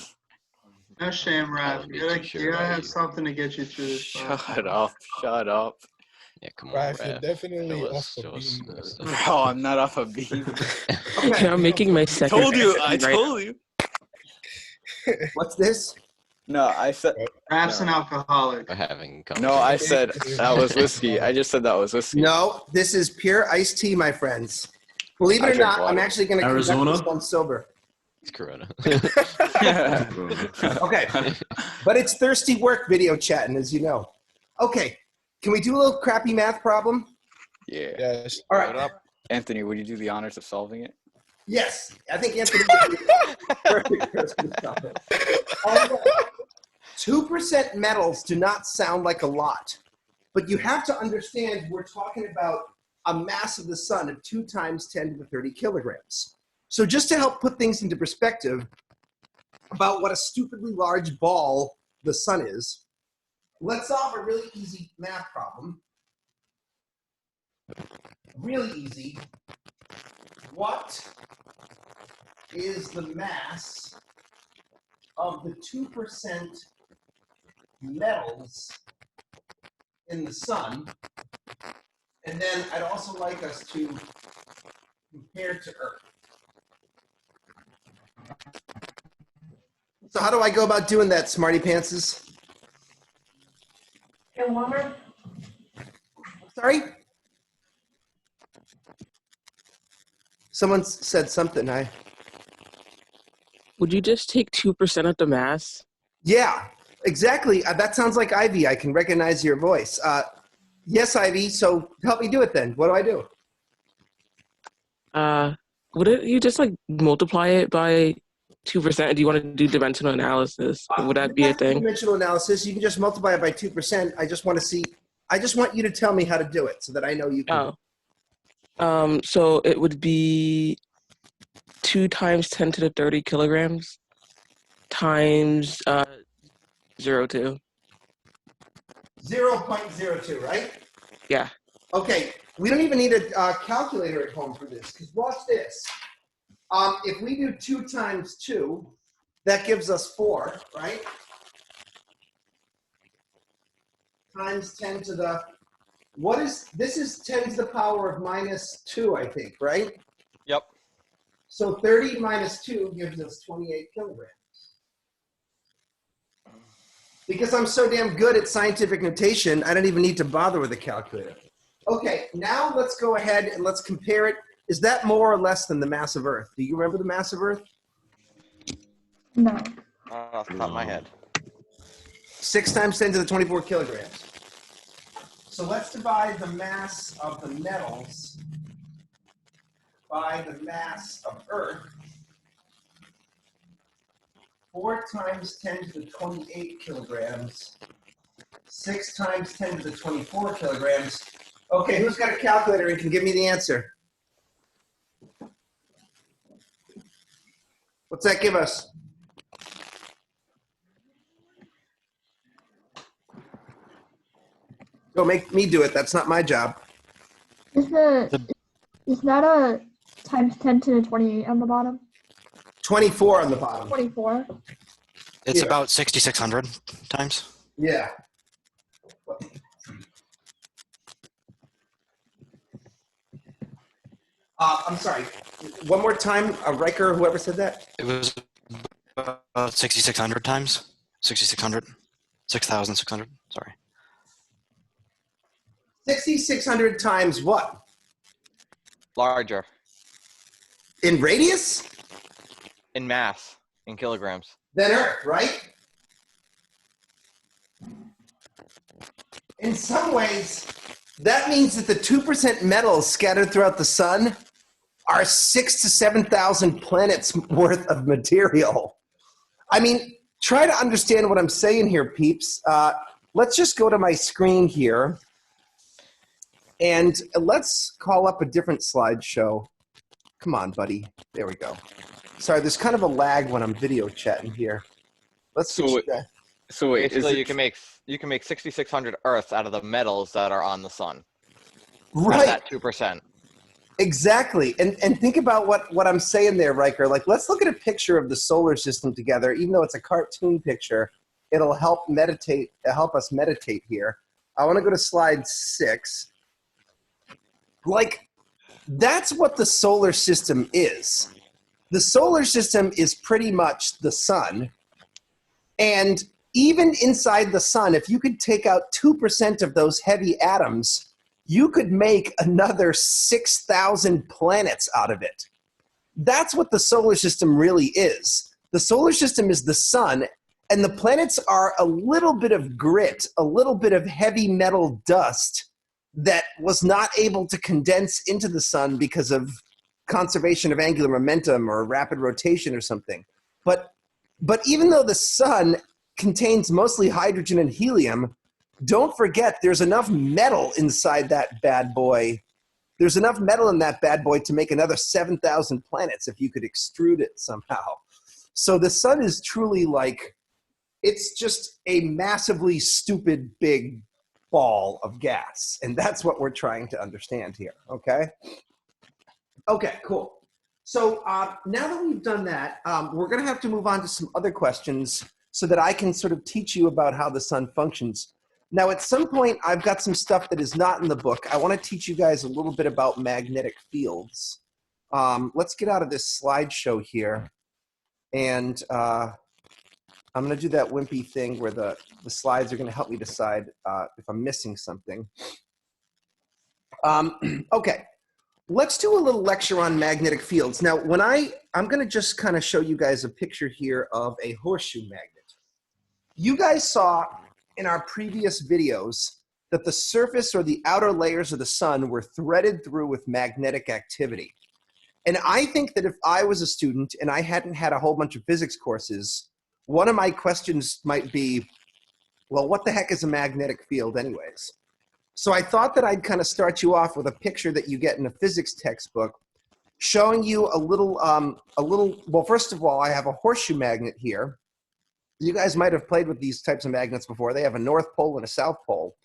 [SPEAKER 8] No shame, Raph.
[SPEAKER 6] I'll be
[SPEAKER 8] You
[SPEAKER 6] too sure
[SPEAKER 8] gotta
[SPEAKER 6] about
[SPEAKER 8] have
[SPEAKER 6] you.
[SPEAKER 8] something to get you through this.
[SPEAKER 7] Shut up. Shut up.
[SPEAKER 6] Yeah, come on,
[SPEAKER 3] Raph, you're
[SPEAKER 6] Raph.
[SPEAKER 3] definitely
[SPEAKER 6] Show us-
[SPEAKER 3] off the
[SPEAKER 6] show us
[SPEAKER 3] beam.
[SPEAKER 6] this.
[SPEAKER 7] Bro, I'm not off a beam.
[SPEAKER 2] Okay.
[SPEAKER 9] I'm making my second.
[SPEAKER 7] I told you.
[SPEAKER 2] What's this?
[SPEAKER 7] No, I said.
[SPEAKER 8] Raph's an
[SPEAKER 7] No.
[SPEAKER 8] alcoholic.
[SPEAKER 6] We're having
[SPEAKER 7] No, I
[SPEAKER 6] conversation.
[SPEAKER 7] said that was whiskey. I just said that was whiskey.
[SPEAKER 2] No, this is pure iced tea, my friends. Believe it
[SPEAKER 7] I
[SPEAKER 2] or
[SPEAKER 7] drink
[SPEAKER 2] not, I'm
[SPEAKER 7] water.
[SPEAKER 2] actually going to conduct
[SPEAKER 5] Arizona?
[SPEAKER 2] this one sober.
[SPEAKER 6] It's Corona.
[SPEAKER 2] Okay, but it's thirsty work video chatting, as you know. Okay, can we do a little crappy math problem?
[SPEAKER 7] Yeah.
[SPEAKER 3] Yes.
[SPEAKER 2] All
[SPEAKER 6] Put it
[SPEAKER 2] right.
[SPEAKER 6] up.
[SPEAKER 7] Anthony, would you do the honors of solving it?
[SPEAKER 2] Yes, I think Anthony would be the perfect person to solve it. 2% metals do not sound like a lot, but you have to understand we're talking about a mass of the sun of 2 times 10 to the 30 kilograms. So just to help put things into perspective about what a stupidly large ball the sun is, let's solve a really easy math problem. Really easy. What is the mass of the 2% metals in the sun? And then I'd also like us to compare to Earth. So how do I go about doing that, smarty pantses? Sorry? Someone said something.
[SPEAKER 9] Would you just take 2% of the mass?
[SPEAKER 2] Yeah, exactly. That sounds like Ivy. I can recognize your voice. Yes, Ivy. So help me do it then. What do I do?
[SPEAKER 9] Wouldn't you just like multiply it by 2%? Do you want to do dimensional analysis? Would that be a thing?
[SPEAKER 2] Dimensional analysis. You can just multiply it by 2%. I just want you to tell me how to do it so that I know you can.
[SPEAKER 9] Oh. So it would be 2 times 10 to the 30 kilograms times 0.02.
[SPEAKER 2] 0.02, right?
[SPEAKER 9] Yeah.
[SPEAKER 2] Okay, we don't even need a calculator at home for this, because watch this. If we do 2 times 2, that gives us 4, right? Times 10 to the, this is 10 to the power of minus 2, I think, right?
[SPEAKER 6] Yep.
[SPEAKER 2] So 30 minus 2 gives us 28 kilograms. Because I'm so damn good at scientific notation, I don't even need to bother with a calculator. Okay, now let's go ahead and let's compare it. Is that more or less than the mass of Earth? Do you remember the mass of Earth?
[SPEAKER 1] No.
[SPEAKER 6] Off the top of my head.
[SPEAKER 2] 6 times 10 to the 24 kilograms. So let's divide the mass of the metals by the mass of Earth. 4 times 10 to the 28 kilograms. 6 times 10 to the 24 kilograms. Okay, who's got a calculator and can give me the answer? What's that give us? Go make me do it. That's not my job.
[SPEAKER 1] Is that a times 10 to the 28 on the bottom?
[SPEAKER 2] 24 on the bottom.
[SPEAKER 1] 24.
[SPEAKER 10] It's
[SPEAKER 2] Yeah.
[SPEAKER 10] about 6,600 times.
[SPEAKER 2] Yeah. I'm sorry. One more time, Riker, whoever said that.
[SPEAKER 10] It was about 6,600 times. 6,600. 6,600. Sorry.
[SPEAKER 2] 6,600 times what?
[SPEAKER 6] Larger.
[SPEAKER 2] In radius?
[SPEAKER 6] In mass. In kilograms.
[SPEAKER 2] Than Earth, right? In some ways, that means that the 2% metals scattered throughout the sun are 6,000 to 7,000 planets worth of material. I mean, try to understand what I'm saying here, peeps. Let's just go to my screen here. And let's call up a different slideshow. Come on, buddy. There we go. Sorry, there's kind of a lag when I'm video chatting here. Let's switch that.
[SPEAKER 7] So wait,
[SPEAKER 6] Basically, you can make 6,600 Earths out of the metals that are on the sun.
[SPEAKER 2] Right.
[SPEAKER 6] At 2%.
[SPEAKER 2] Exactly. And think about what I'm saying there, Riker. Like, let's look at a picture of the solar system together. Even though it's a cartoon picture, it'll help us meditate here. I want to go to slide 6. Like, that's what the solar system is. The solar system is pretty much the sun. And even inside the sun, if you could take out 2% of those heavy atoms, you could make another 6,000 planets out of it. That's what the solar system really is. The solar system is the sun, and the planets are a little bit of grit, a little bit of heavy metal dust that was not able to condense into the sun because of conservation of angular momentum or rapid rotation or something. But even though the sun contains mostly hydrogen and helium, don't forget there's enough metal inside that bad boy. There's enough metal in that bad boy to make another 7,000 planets if you could extrude it somehow. So the sun is truly like, it's just a massively stupid big ball of gas. And that's what we're trying to understand here, okay? Okay, cool. So now that we've done that, we're gonna have to move on to some other questions so that I can sort of teach you about how the sun functions. Now, at some point, I've got some stuff that is not in the book. I wanna teach you guys a little bit about magnetic fields. Let's get out of this slideshow here. And I'm going to do that wimpy thing where the slides are going to help me decide if I'm missing something. Okay, let's do a little lecture on magnetic fields. Now, I'm going to just kind of show you guys a picture here of a horseshoe magnet. You guys saw in our previous videos that the surface or the outer layers of the sun were threaded through with magnetic activity. And I think that if I was a student and I hadn't had a whole bunch of physics courses, one of my questions might be, well, what the heck is a magnetic field anyways? So I thought that I'd kind of start you off with a picture that you get in a physics textbook showing you a little, well, first of all, I have a horseshoe magnet here. You guys might have played with these types of magnets before. They have a north pole and a south pole.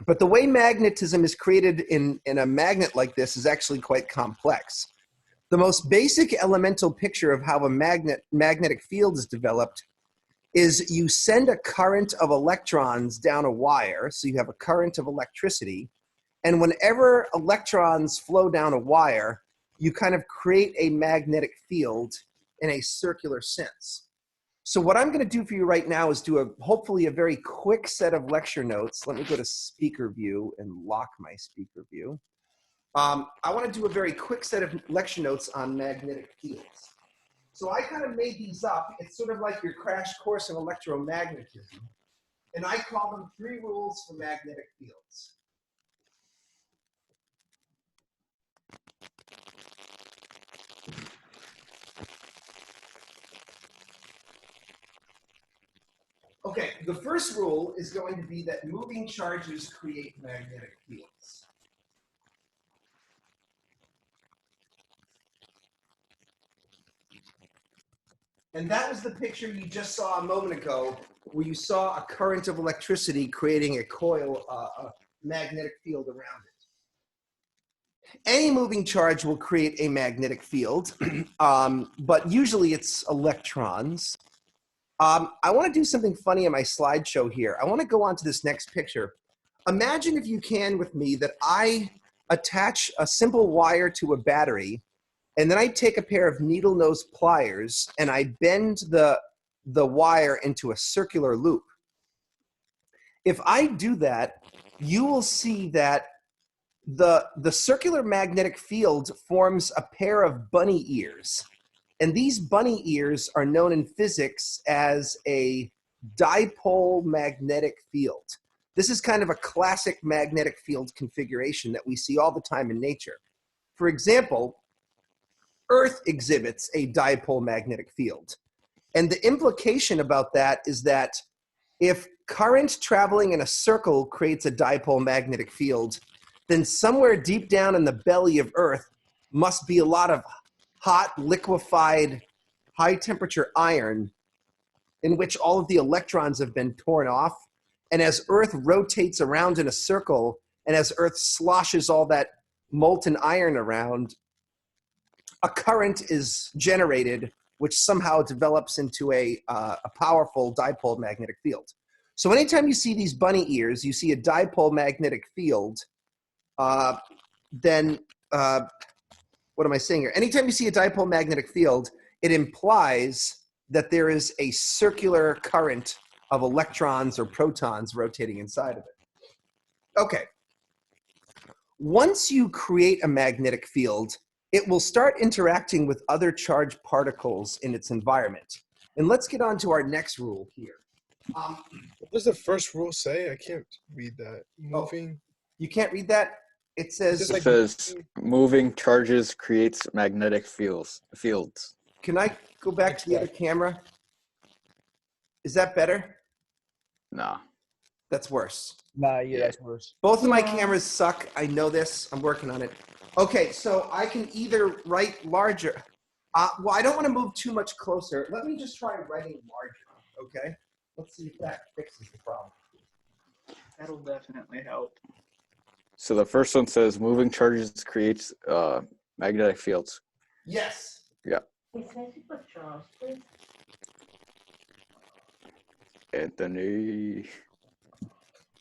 [SPEAKER 2] But the way magnetism is created in a magnet like this is actually quite complex. The most basic elemental picture of how a magnetic field is developed is you send a current of electrons down a wire, so you have a current of electricity, and whenever electrons flow down a wire, you kind of create a magnetic field in a circular sense. So what I'm going to do for you right now is do hopefully a very quick set of lecture notes. Let me go to speaker view and lock my speaker view. I want to do a very quick set of lecture notes on magnetic fields. So I kind of made these up. It's sort of like your crash course in electromagnetism. And I call them 3 rules for magnetic fields. Okay, the first rule is going to be that moving charges create magnetic fields. And that was the picture you just saw a moment ago, where you saw a current of electricity creating a coil, a magnetic field around it. Any moving charge will create a magnetic field, but usually it's electrons. I want to do something funny in my slideshow here. I want to go on to this next picture. Imagine, if you can with me, that I attach a simple wire to a battery, and then I take a pair of needle nose pliers and I bend the wire into a circular loop. If I do that, you will see that the circular magnetic field forms a pair of bunny ears. And these bunny ears are known in physics as a dipole magnetic field. This is kind of a classic magnetic field configuration that we see all the time in nature. For example, Earth exhibits a dipole magnetic field. And the implication about that is that if current traveling in a circle creates a dipole magnetic field, then somewhere deep down in the belly of Earth must be a lot of hot, liquefied, high-temperature iron in which all of the electrons have been torn off. And as Earth rotates around in a circle, and as Earth sloshes all that molten iron around, a current is generated which somehow develops into a powerful dipole magnetic field. So anytime you see these bunny ears, you see a dipole magnetic field, then what am I saying here? Anytime you see a dipole magnetic field, it implies that there is a circular current of electrons or protons rotating inside of it. Okay. Once you create a magnetic field, it will start interacting with other charged particles in its environment. And let's get on to our next rule here.
[SPEAKER 3] What does the first rule say? I can't read that. Moving.
[SPEAKER 2] You can't read that? It says,
[SPEAKER 7] moving charges creates magnetic fields.
[SPEAKER 2] Can I go back to the other camera? Is that better?
[SPEAKER 7] No.
[SPEAKER 2] That's worse.
[SPEAKER 11] Nah, yeah, that's worse.
[SPEAKER 2] Both of my cameras suck. I know this. I'm working on it. Okay, so I can either write larger. Well, I don't want to move too much closer. Let me just try writing larger, okay? Let's see if that fixes the problem.
[SPEAKER 8] That'll definitely help.
[SPEAKER 7] So the first one says moving charges creates magnetic fields.
[SPEAKER 2] Yes.
[SPEAKER 7] Yeah.
[SPEAKER 12] Wait, can I see what Charles, please?
[SPEAKER 7] Anthony.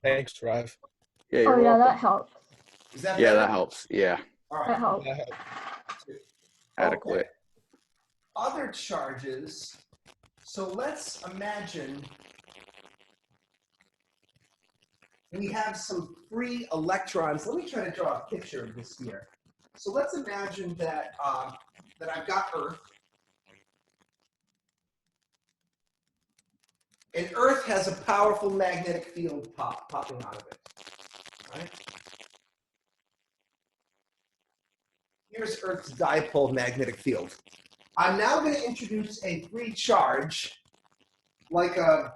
[SPEAKER 3] Thanks, Drive.
[SPEAKER 7] Yeah,
[SPEAKER 1] Oh, yeah, that helps.
[SPEAKER 2] Is that
[SPEAKER 7] yeah,
[SPEAKER 2] better?
[SPEAKER 7] that helps. Yeah.
[SPEAKER 2] All right.
[SPEAKER 1] That helps.
[SPEAKER 3] That helps.
[SPEAKER 7] Adequate.
[SPEAKER 2] Okay. Other charges So let's imagine we have some free electrons. Let me try to draw a picture of this here. So let's imagine that, that I've got Earth. And Earth has a powerful magnetic field popping out of it. Right? Here's Earth's dipole magnetic field. I'm now going to introduce a free charge, like a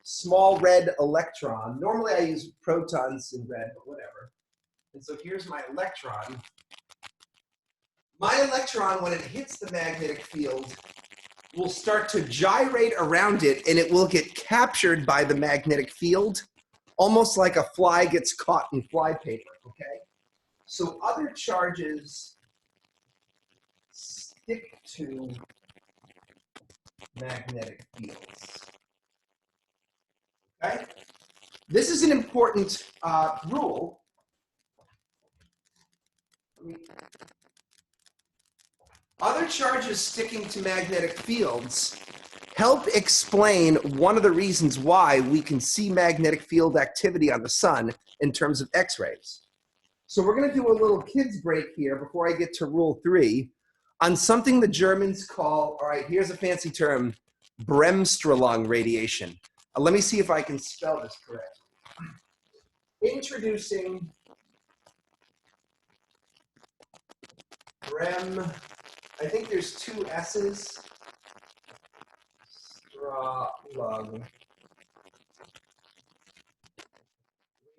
[SPEAKER 2] small red electron. Normally I use protons in red, but whatever. And so here's my electron. My electron, when it hits the magnetic field, will start to gyrate around it, and it will get captured by the magnetic field, almost like a fly gets caught in fly paper, okay? So other charges stick to magnetic fields. Okay? This is an important rule. Other charges sticking to magnetic fields help explain one of the reasons why we can see magnetic field activity on the sun in terms of X-rays. So we're going to do a little kids break here before I get to rule 3 on something the Germans call, all right, here's a fancy term, Bremsstrahlung radiation. Let me see if I can spell this correct. Introducing I think there's 2 S's. Strahlung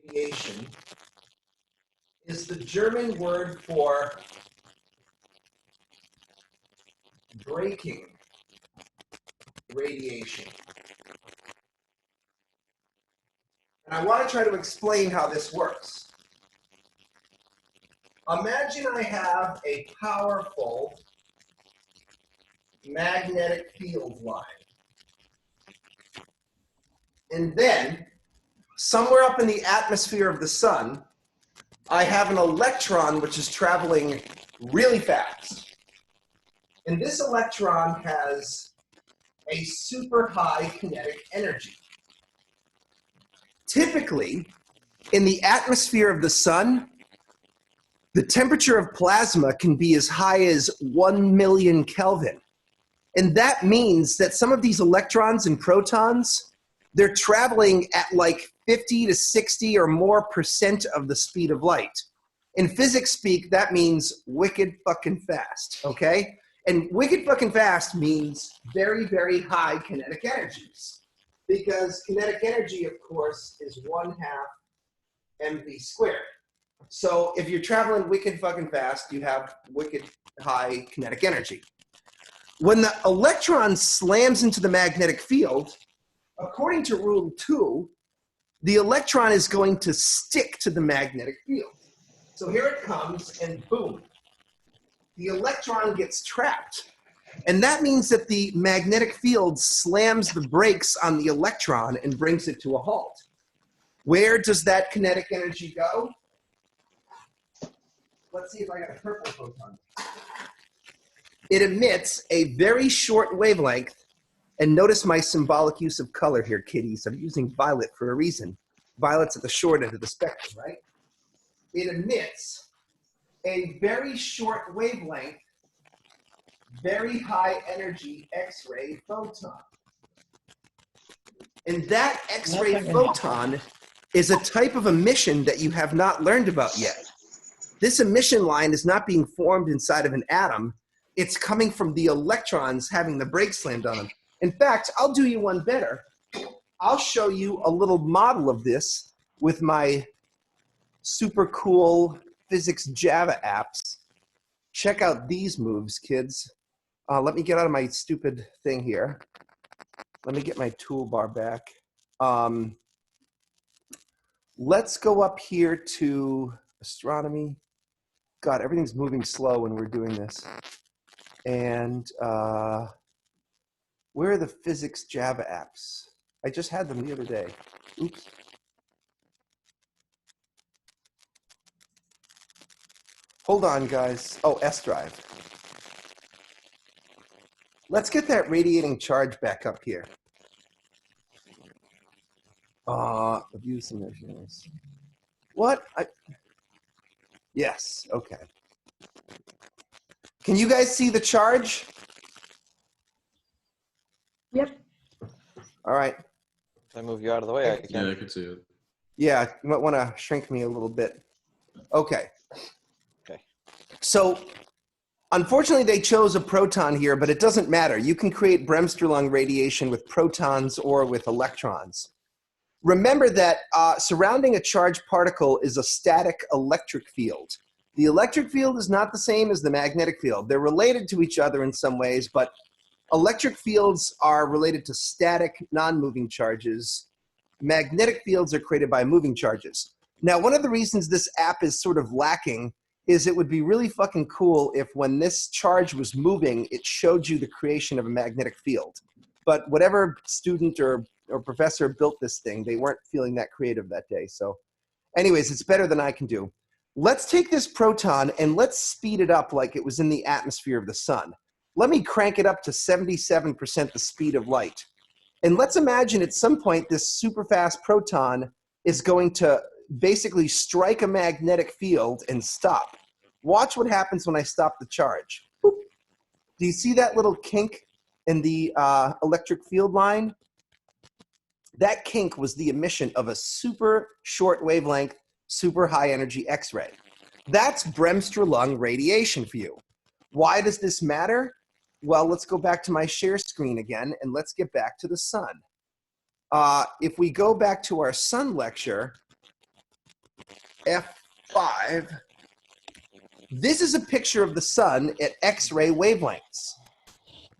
[SPEAKER 2] radiation is the German word for breaking radiation. And I want to try to explain how this works. Imagine I have a powerful magnetic field line. And then, somewhere up in the atmosphere of the sun, I have an electron which is traveling really fast. And this electron has a super high kinetic energy. Typically, in the atmosphere of the sun, the temperature of plasma can be as high as 1 million Kelvin. And that means that some of these electrons and protons, they're traveling at like 50 to 60 or more % of the speed of light. In physics speak, that means wicked fucking fast, okay? And wicked fucking fast means very, very high kinetic energies. Because kinetic energy, of course, is 1/2 mv squared. So if you're traveling wicked fucking fast, you have wicked high kinetic energy. When the electron slams into the magnetic field, according to rule 2, the electron is going to stick to the magnetic field. So here it comes, and boom, the electron gets trapped. And that means that the magnetic field slams the brakes on the electron and brings it to a halt. Where does that kinetic energy go? Let's see if I got a purple photon. It emits a very short wavelength, and notice my symbolic use of color here, kiddies. I'm using violet for a reason. Violet's at the short end of the spectrum, right? It emits a very short wavelength, very high energy X-ray photon. And that X-ray photon is a type of emission that you have not learned about yet. This emission line is not being formed inside of an atom. It's coming from the electrons having the brakes slammed on them. In fact, I'll do you one better. I'll show you a little model of this with my super cool physics Java apps. Check out these moves, kids. Let me get out of my stupid thing here. Let me get my toolbar back. Let's go up here to astronomy. God, everything's moving slow when we're doing this. And where are the physics Java apps? I just had them the other day. Oops. Hold on, guys. Oh, S drive. Let's get that radiating charge back up here. Abuse emissions. What? Yes, okay. Can you guys see the charge?
[SPEAKER 1] Yep.
[SPEAKER 2] All right.
[SPEAKER 6] If I move you out of the way, I can.
[SPEAKER 5] Yeah, I could see it.
[SPEAKER 2] Yeah, you might want to shrink me a little bit. Okay.
[SPEAKER 6] Okay.
[SPEAKER 2] So, unfortunately, they chose a proton here, but it doesn't matter. You can create Bremsstrahlung radiation with protons or with electrons. Remember that surrounding a charged particle is a static electric field. The electric field is not the same as the magnetic field. They're related to each other in some ways, but electric fields are related to static, non-moving charges. Magnetic fields are created by moving charges. Now, one of the reasons this app is sort of lacking is it would be really fucking cool if when this charge was moving, it showed you the creation of a magnetic field. But whatever student or professor built this thing, they weren't feeling that creative that day. So anyways, it's better than I can do. Let's take this proton and let's speed it up like it was in the atmosphere of the sun. Let me crank it up to 77% the speed of light. And let's imagine at some point this super fast proton is going to basically strike a magnetic field and stop. Watch what happens when I stop the charge. Boop. Do you see that little kink in the electric field line? That kink was the emission of a super short wavelength, super high energy X-ray. That's Bremsstrahlung radiation for you. Why does this matter? Well, let's go back to my share screen again, and let's get back to the sun. If we go back to our sun lecture, F5, this is a picture of the sun at X-ray wavelengths.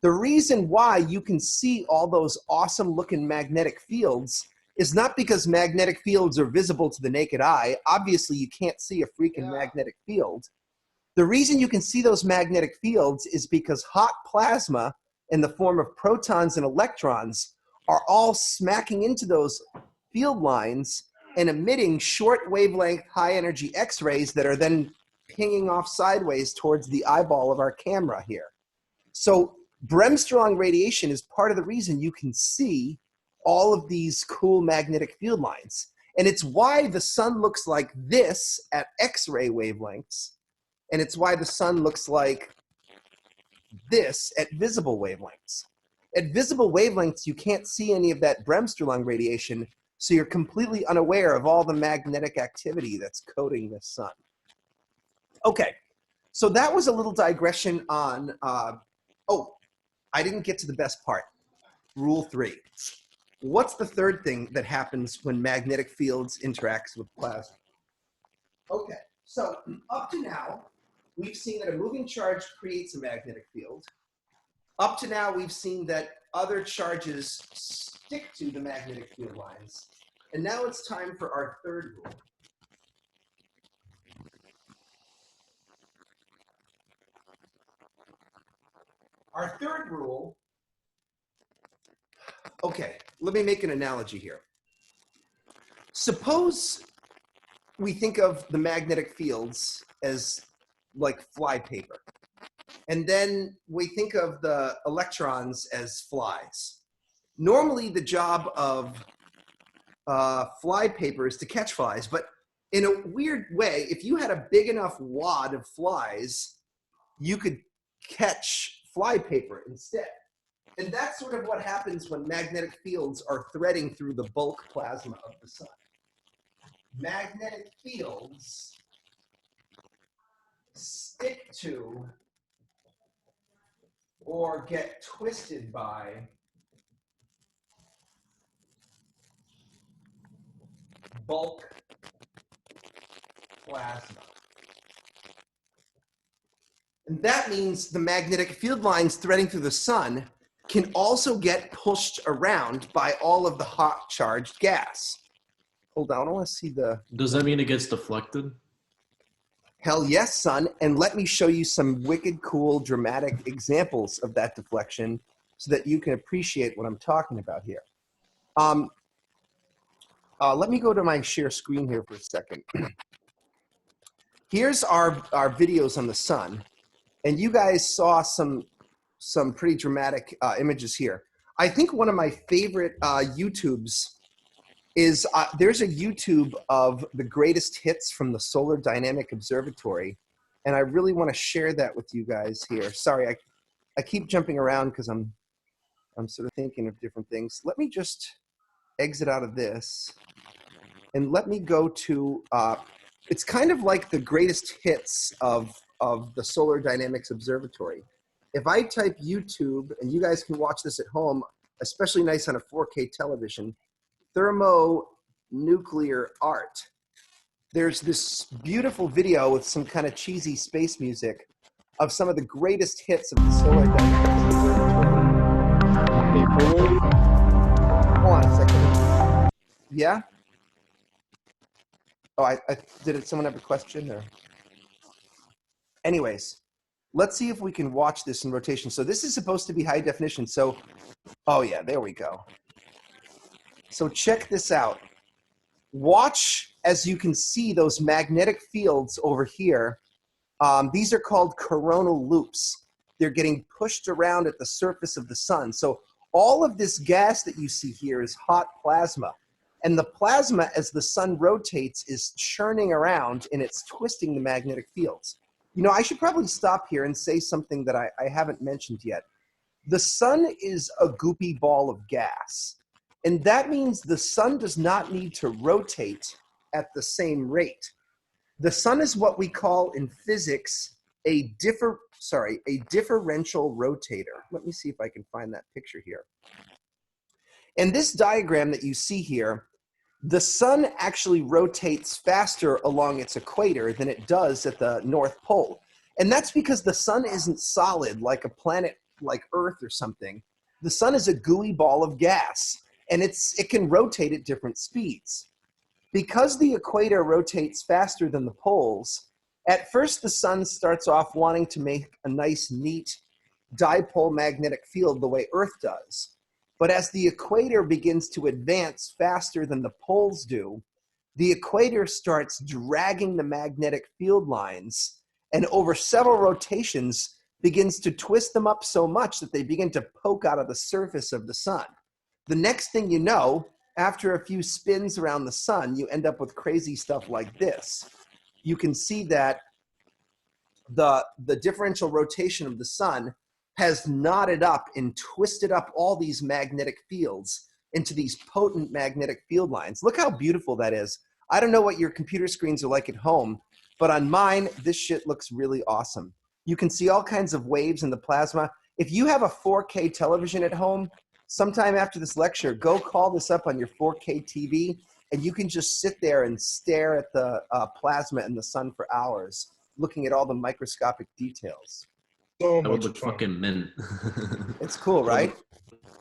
[SPEAKER 2] The reason why you can see all those awesome looking magnetic fields is not because magnetic fields are visible to the naked eye. Obviously, you can't see a freaking magnetic field. The reason you can see those magnetic fields is because hot plasma in the form of protons and electrons are all smacking into those field lines and emitting short wavelength high energy X-rays that are then pinging off sideways towards the eyeball of our camera here. So Bremsstrahlung radiation is part of the reason you can see all of these cool magnetic field lines. And it's why the sun looks like this at X-ray wavelengths. And it's why the sun looks like this at visible wavelengths. At visible wavelengths, you can't see any of that Bremsstrahlung radiation, so you're completely unaware of all the magnetic activity that's coating the sun. Okay, so that was a little digression on, oh, I didn't get to the best part. Rule 3. What's the third thing that happens when magnetic fields interact with plasma? Okay, so up to now, we've seen that a moving charge creates a magnetic field. Up to now, we've seen that other charges stick to the magnetic field lines. And now it's time for our third rule. Our third rule, okay, let me make an analogy here. Suppose we think of the magnetic fields as like flypaper. And then we think of the electrons as flies. Normally the job of flypaper is to catch flies, but in a weird way, if you had a big enough wad of flies, you could catch flypaper instead. And that's sort of what happens when magnetic fields are threading through the bulk plasma of the sun. Magnetic fields stick to or get twisted by bulk plasma. And that means the magnetic field lines threading through the sun can also get pushed around by all of the hot charged gas. Hold on, I want to see the...
[SPEAKER 5] Does that mean it gets deflected?
[SPEAKER 2] Hell yes, son. And let me show you some wicked cool dramatic examples of that deflection so that you can appreciate what I'm talking about here. Let me go to my share screen here for a second. Here's our videos on the sun. And you guys saw some some pretty dramatic images here. I think one of my favorite YouTubes is there's a YouTube of the greatest hits from the Solar Dynamic Observatory, and I really want to share that with you guys here. Sorry, I keep jumping around because I'm sort of thinking of different things. Let me just exit out of this, and let me go to, it's kind of like the greatest hits of the Solar Dynamics Observatory. If I type YouTube, and you guys can watch this at home, especially nice on a 4K television, Thermonuclear art. There's this beautiful video with some kind of cheesy space music of some of the greatest hits of the Solar Dynamics Observatory. Hold on a second. Yeah? Oh, did someone have a question? Or? Anyways, let's see if we can watch this in rotation. So this is supposed to be high definition. So, oh yeah, there we go. So check this out. Watch as you can see those magnetic fields over here. These are called coronal loops. They're getting pushed around at the surface of the sun. So all of this gas that you see here is hot plasma. And the plasma, as the sun rotates, is churning around and it's twisting the magnetic fields. You know, I should probably stop here and say something that I haven't mentioned yet. The sun is a goopy ball of gas. And that means the sun does not need to rotate at the same rate. The sun is what we call in physics a differential rotator. Let me see if I can find that picture here. In this diagram that you see here, the sun actually rotates faster along its equator than it does at the North Pole. And that's because the sun isn't solid like a planet like Earth or something. The sun is a gooey ball of gas, and it can rotate at different speeds. Because the equator rotates faster than the poles, at first the sun starts off wanting to make a nice, neat dipole magnetic field the way Earth does. But as the equator begins to advance faster than the poles do, the equator starts dragging the magnetic field lines, and over several rotations begins to twist them up so much that they begin to poke out of the surface of the sun. The next thing you know, after a few spins around the sun, you end up with crazy stuff like this. You can see that the differential rotation of the sun has knotted up and twisted up all these magnetic fields into these potent magnetic field lines. Look how beautiful that is. I don't know what your computer screens are like at home, but on mine, this shit looks really awesome. You can see all kinds of waves in the plasma. If you have a 4K television at home, sometime after this lecture, go call this up on your 4K TV, and you can just sit there and stare at the plasma in the sun for hours, looking at all the microscopic details.
[SPEAKER 3] So
[SPEAKER 5] That would
[SPEAKER 3] much
[SPEAKER 5] look
[SPEAKER 3] fun.
[SPEAKER 5] fucking mint.
[SPEAKER 2] It's cool, right?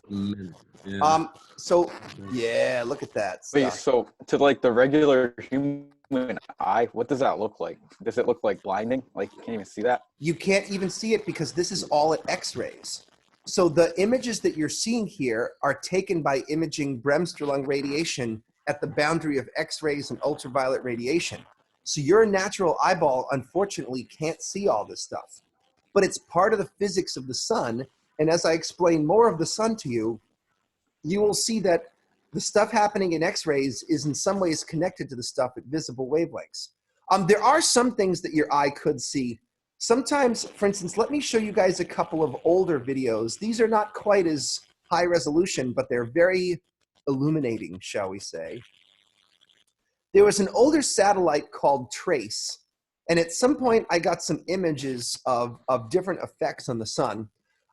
[SPEAKER 5] Mint. Yeah.
[SPEAKER 2] So yeah, look at that
[SPEAKER 7] Wait,
[SPEAKER 2] stuff.
[SPEAKER 7] so to like the regular human eye, what does that look like? Does it look like blinding? Like you can't even see that?
[SPEAKER 2] You can't even see it because this is all at X-rays. So the images that you're seeing here are taken by imaging Bremsstrahlung radiation at the boundary of X-rays and ultraviolet radiation. So your natural eyeball, unfortunately, can't see all this stuff. But it's part of the physics of the sun. And as I explain more of the sun to you, you will see that the stuff happening in X-rays is in some ways connected to the stuff at visible wavelengths. There are some things that your eye could see. Sometimes, for instance, let me show you guys a couple of older videos. These are not quite as high resolution, but they're very illuminating, shall we say. There was an older satellite called Trace, and at some point I got some images of different effects on the sun.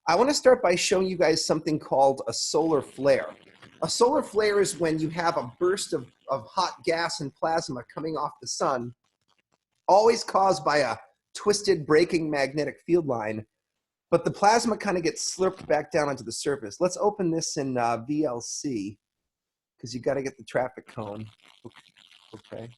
[SPEAKER 2] I want to start by showing you guys something called a solar flare. A solar flare is when you have a burst of hot gas and plasma coming off the sun, always caused by a twisted breaking magnetic field line, but the plasma kind of gets slurped back down onto the surface. Let's open this in VLC, because you got to get the traffic cone. Okay.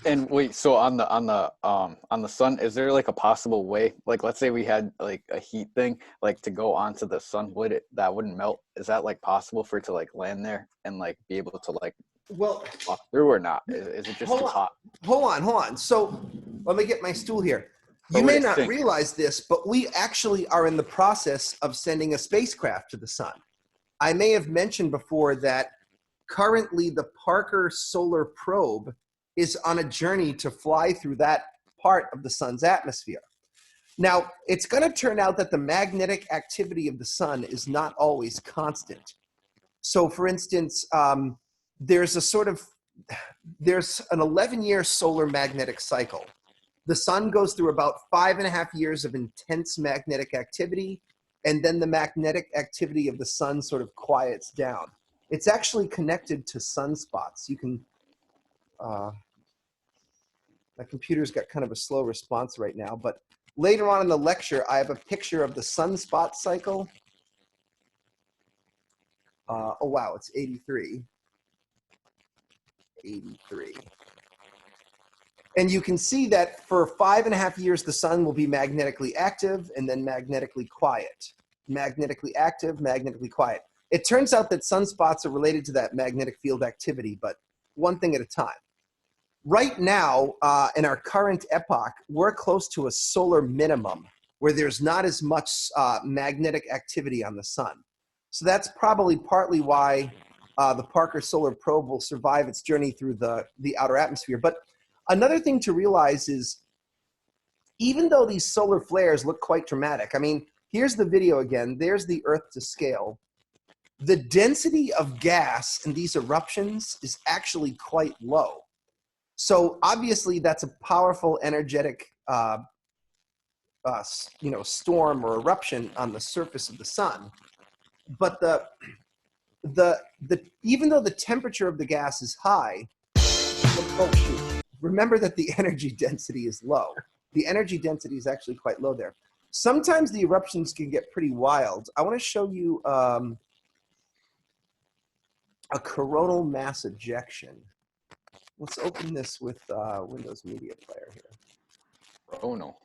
[SPEAKER 7] And wait, so on the sun, is there like a possible way, like let's say we had like a heat thing, like to go onto the sun, that wouldn't melt? Is that like possible for it to like land there and like be able to like
[SPEAKER 2] Well,
[SPEAKER 7] walk through or not? Is it just too hot?
[SPEAKER 2] Hold on. So let me get my stool here. You
[SPEAKER 7] Or would
[SPEAKER 2] may
[SPEAKER 7] it
[SPEAKER 2] not
[SPEAKER 7] sink?
[SPEAKER 2] realize this, but we actually are in the process of sending a spacecraft to the sun. I may have mentioned before that currently the Parker Solar Probe is on a journey to fly through that part of the sun's atmosphere. Now, it's going to turn out that the magnetic activity of the sun is not always constant. So, for instance, there's an 11-year solar magnetic cycle. The sun goes through about 5.5 years of intense magnetic activity, and then the magnetic activity of the sun sort of quiets down. It's actually connected to sunspots. You can, my computer's got kind of a slow response right now, but later on in the lecture, I have a picture of the sunspot cycle. Oh wow, it's 83. 83. And you can see that for 5.5 years, the sun will be magnetically active and then magnetically quiet. Magnetically active, magnetically quiet. It turns out that sunspots are related to that magnetic field activity, but one thing at a time. Right now, in our current epoch, we're close to a solar minimum where there's not as much magnetic activity on the sun. So that's probably partly why the Parker Solar Probe will survive its journey through the outer atmosphere. But another thing to realize is, even though these solar flares look quite dramatic, I mean, here's the video again. There's the Earth to scale. The density of gas in these eruptions is actually quite low. So obviously that's a powerful energetic storm or eruption on the surface of the sun. But even though the temperature of the gas is high, remember that the energy density is low. The energy density is actually quite low there. Sometimes the eruptions can get pretty wild. I want to show you a coronal mass ejection. Let's open this with Windows Media Player here.
[SPEAKER 7] Oh no.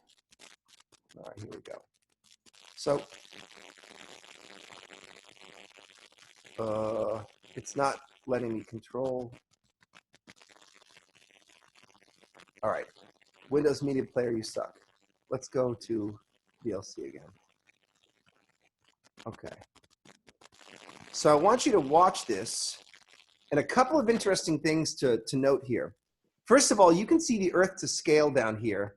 [SPEAKER 2] All right, here we go. So it's not letting me control. All right, Windows Media Player, you suck. Let's go to VLC again. Okay. So I want you to watch this, and a couple of interesting things to note here. First of all, you can see the Earth to scale down here,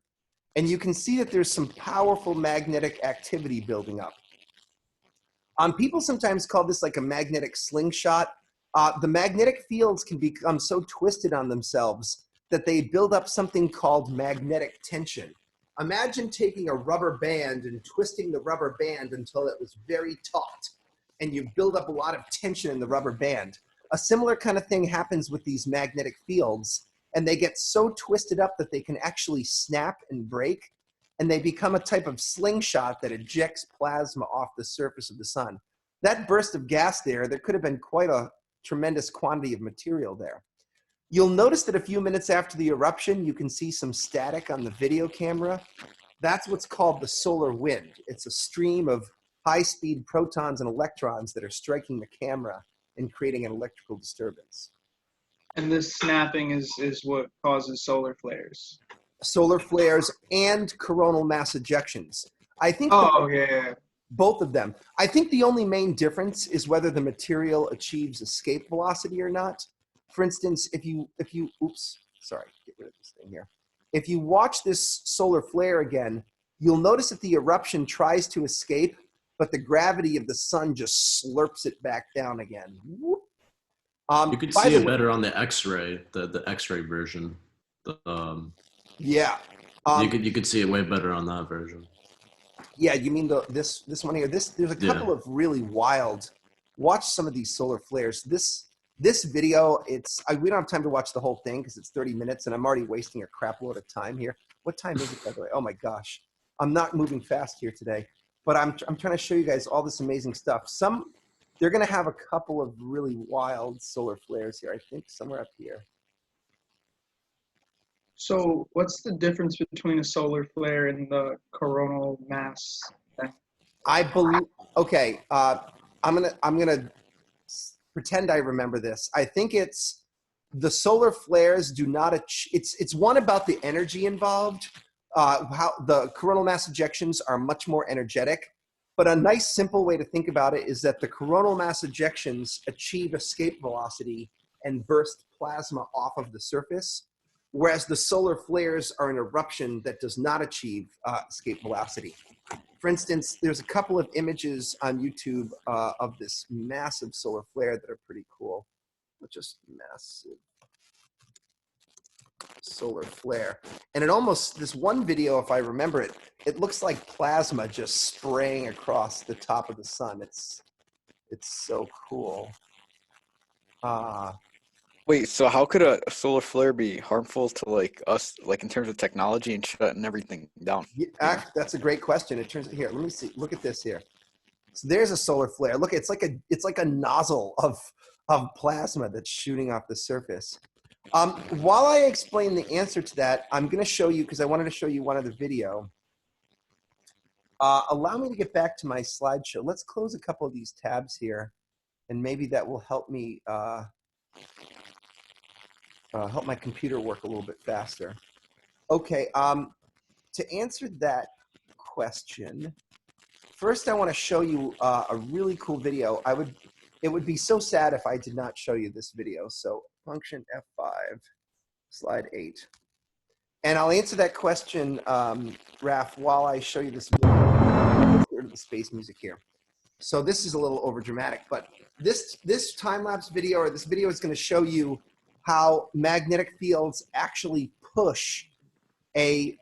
[SPEAKER 2] and you can see that there's some powerful magnetic activity building up. People sometimes call this like a magnetic slingshot. The magnetic fields can become so twisted on themselves that they build up something called magnetic tension. Imagine taking a rubber band and twisting the rubber band until it was very taut, and you build up a lot of tension in the rubber band. A similar kind of thing happens with these magnetic fields, and they get so twisted up that they can actually snap and break, and they become a type of slingshot that ejects plasma off the surface of the sun. That burst of gas there could have been quite a tremendous quantity of material there. You'll notice that a few minutes after the eruption, you can see some static on the video camera. That's what's called the solar wind. It's a stream of high-speed protons and electrons that are striking the camera and creating an electrical disturbance.
[SPEAKER 8] And this snapping is what causes solar flares.
[SPEAKER 2] Solar flares and coronal mass ejections. I think both of them. I think the only main difference is whether the material achieves escape velocity or not. For instance, if you oops, sorry, get rid of this thing here. If you watch this solar flare again, you'll notice that the eruption tries to escape, but the gravity of the sun just slurps it back down again.
[SPEAKER 5] You could see it better on the X-ray, the X-ray version.
[SPEAKER 2] Yeah.
[SPEAKER 5] You could see it way better on that version.
[SPEAKER 2] Yeah, you mean this one here? There's a couple of really wild. Watch some of these solar flares. This video, we don't have time to watch the whole thing because it's 30 minutes and I'm already wasting a crap load of time here. What time is it, by the way? Oh my gosh. I'm not moving fast here today, but I'm trying to show you guys all this amazing stuff. They're going to have a couple of really wild solar flares here, I think somewhere up here.
[SPEAKER 8] So what's the difference between a solar flare and the coronal mass thing?
[SPEAKER 2] I believe, okay, I'm gonna pretend I remember this. I think it's the solar flares do not, it's one about the energy involved, how the coronal mass ejections are much more energetic. But a nice simple way to think about it is that the coronal mass ejections achieve escape velocity and burst plasma off of the surface, whereas the solar flares are an eruption that does not achieve escape velocity. For instance, there's a couple of images on YouTube of this massive solar flare that are pretty cool. Just massive solar flare. And it almost, this one video, if I remember it, it looks like plasma just spraying across the top of the sun. It's so cool.
[SPEAKER 7] Wait, so how could a solar flare be harmful to like us, like in terms of technology and shutting everything down?
[SPEAKER 2] Yeah, that's a great question. It turns here. Let me see. Look at this here. So there's a solar flare. Look, it's like a nozzle of plasma that's shooting off the surface. While I explain the answer to that, I'm going to show you, because I wanted to show you one other video. Allow me to get back to my slideshow. Let's close a couple of these tabs here, and maybe that will help me help my computer work a little bit faster. Okay, to answer that question, first I want to show you a really cool video. It would be so sad if I did not show you this video. So function F5, slide 8. And I'll answer that question, Raf, while I show you this video. Let's get rid of the space music here. So this is a little over dramatic, but this time-lapse video, or this video, is going to show you how magnetic fields actually push a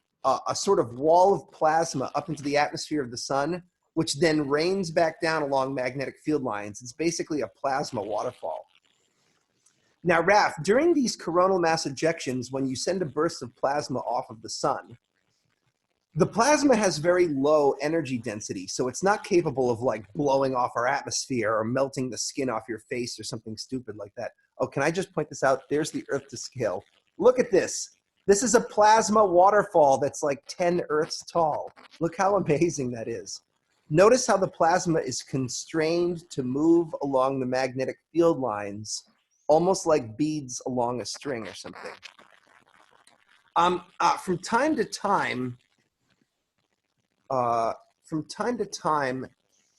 [SPEAKER 2] sort of wall of plasma up into the atmosphere of the sun, which then rains back down along magnetic field lines. It's basically a plasma waterfall. Now, Raf, during these coronal mass ejections, when you send a burst of plasma off of the sun, the plasma has very low energy density, so it's not capable of like blowing off our atmosphere or melting the skin off your face or something stupid like that. Oh, can I just point this out? There's the Earth to scale. Look at this. This is a plasma waterfall that's like 10 Earths tall. Look how amazing that is. Notice how the plasma is constrained to move along the magnetic field lines, almost like beads along a string or something. From time to time,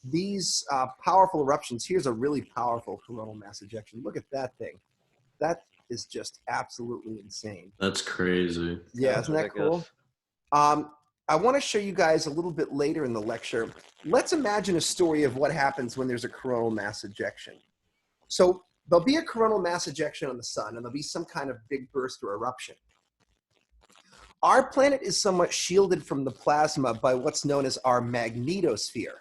[SPEAKER 2] these powerful eruptions, here's a really powerful coronal mass ejection. Look at that thing. That is just absolutely insane.
[SPEAKER 5] That's crazy.
[SPEAKER 2] Yeah, isn't that cool? I want to show you guys a little bit later in the lecture. Let's imagine a story of what happens when there's a coronal mass ejection. So there'll be a coronal mass ejection on the sun, and there'll be some kind of big burst or eruption. Our planet is somewhat shielded from the plasma by what's known as our magnetosphere.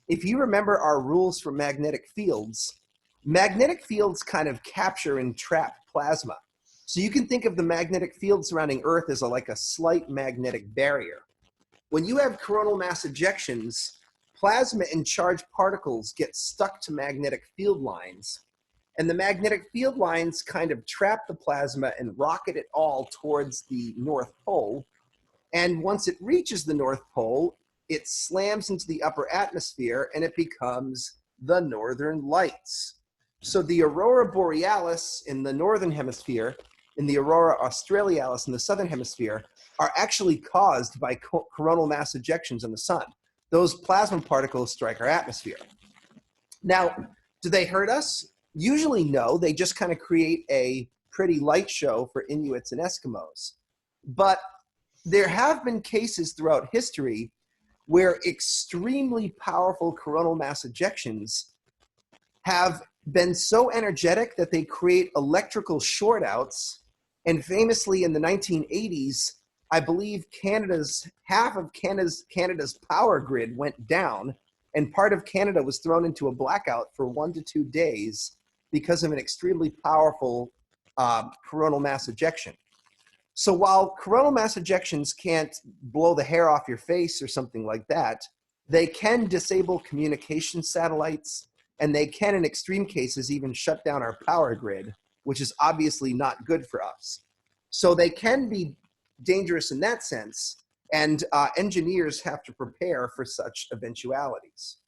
[SPEAKER 2] If you remember our rules for magnetic fields kind of capture and trap plasma. So you can think of the magnetic field surrounding Earth as like a slight magnetic barrier. When you have coronal mass ejections, plasma and charged particles get stuck to magnetic field lines, and the magnetic field lines kind of trap the plasma and rocket it all towards the North Pole. And once it reaches the North Pole, it slams into the upper atmosphere and it becomes the Northern Lights. So the aurora borealis in the Northern Hemisphere and the aurora australis in the Southern Hemisphere are actually caused by coronal mass ejections in the sun. Those plasma particles strike our atmosphere. Now, do they hurt us? Usually no, they just kind of create a pretty light show for Inuits and Eskimos. But there have been cases throughout history where extremely powerful coronal mass ejections have been so energetic that they create electrical shortouts. And famously in the 1980s, I believe half of Canada's power grid went down, and part of Canada was thrown into a blackout for 1 to 2 days because of an extremely powerful coronal mass ejection. So while coronal mass ejections can't blow the hair off your face or something like that, they can disable communication satellites, and they can, in extreme cases, even shut down our power grid, which is obviously not good for us. So they can be dangerous in that sense, and engineers have to prepare for such eventualities.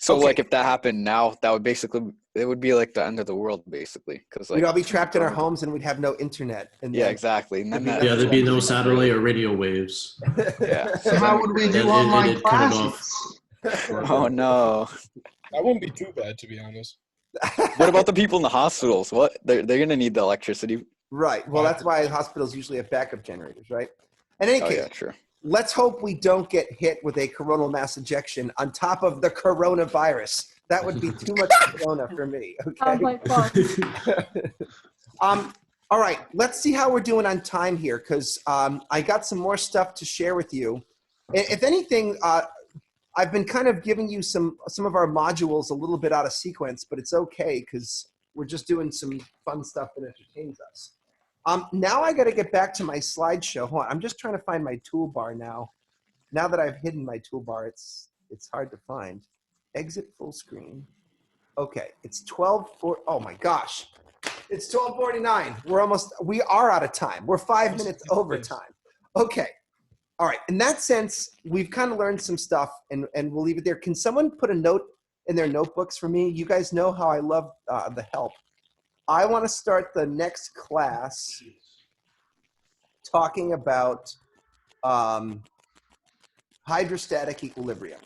[SPEAKER 7] So
[SPEAKER 2] Okay.
[SPEAKER 7] like if that happened now, that would basically it would be like the end of the world basically, because like
[SPEAKER 2] We'd all be trapped in our homes and we'd have no internet. And
[SPEAKER 7] yeah,
[SPEAKER 2] then-
[SPEAKER 7] exactly. And then
[SPEAKER 2] There'd
[SPEAKER 7] that,
[SPEAKER 2] be
[SPEAKER 5] Yeah, there'd be no
[SPEAKER 7] that'd
[SPEAKER 5] satellite or radio waves.
[SPEAKER 7] yeah.
[SPEAKER 8] So how would we
[SPEAKER 5] Then
[SPEAKER 8] do online
[SPEAKER 5] it'd cut it off.
[SPEAKER 8] classes?
[SPEAKER 7] Oh no.
[SPEAKER 3] That wouldn't be too bad, to be honest.
[SPEAKER 7] What about the people in the hospitals? What they're gonna need the electricity.
[SPEAKER 2] Right. Well, that's why hospitals usually have backup generators, right? In any
[SPEAKER 7] Oh
[SPEAKER 2] case,
[SPEAKER 7] yeah, sure.
[SPEAKER 2] let's hope we don't get hit with a coronal mass ejection on top of the coronavirus. That would be too much corona for me.
[SPEAKER 1] Sounds
[SPEAKER 2] Okay.
[SPEAKER 1] like fun.
[SPEAKER 2] All right. Let's see how we're doing on time here, because I got some more stuff to share with you. If anything, I've been kind of giving you some of our modules a little bit out of sequence, but it's okay because we're just doing some fun stuff that entertains us. Now I got to get back to my slideshow. Hold on. I'm just trying to find my toolbar now. Now that I've hidden my toolbar, it's hard to find. Exit full screen. Okay, it's 12:40. Oh my gosh, it's 12:49. We are out of time. We're 5 minutes over time. Okay, all right. In that sense, we've kind of learned some stuff, and we'll leave it there. Can someone put a note in their notebooks for me? You guys know how I love the help. I want to start the next class talking about hydrostatic equilibrium.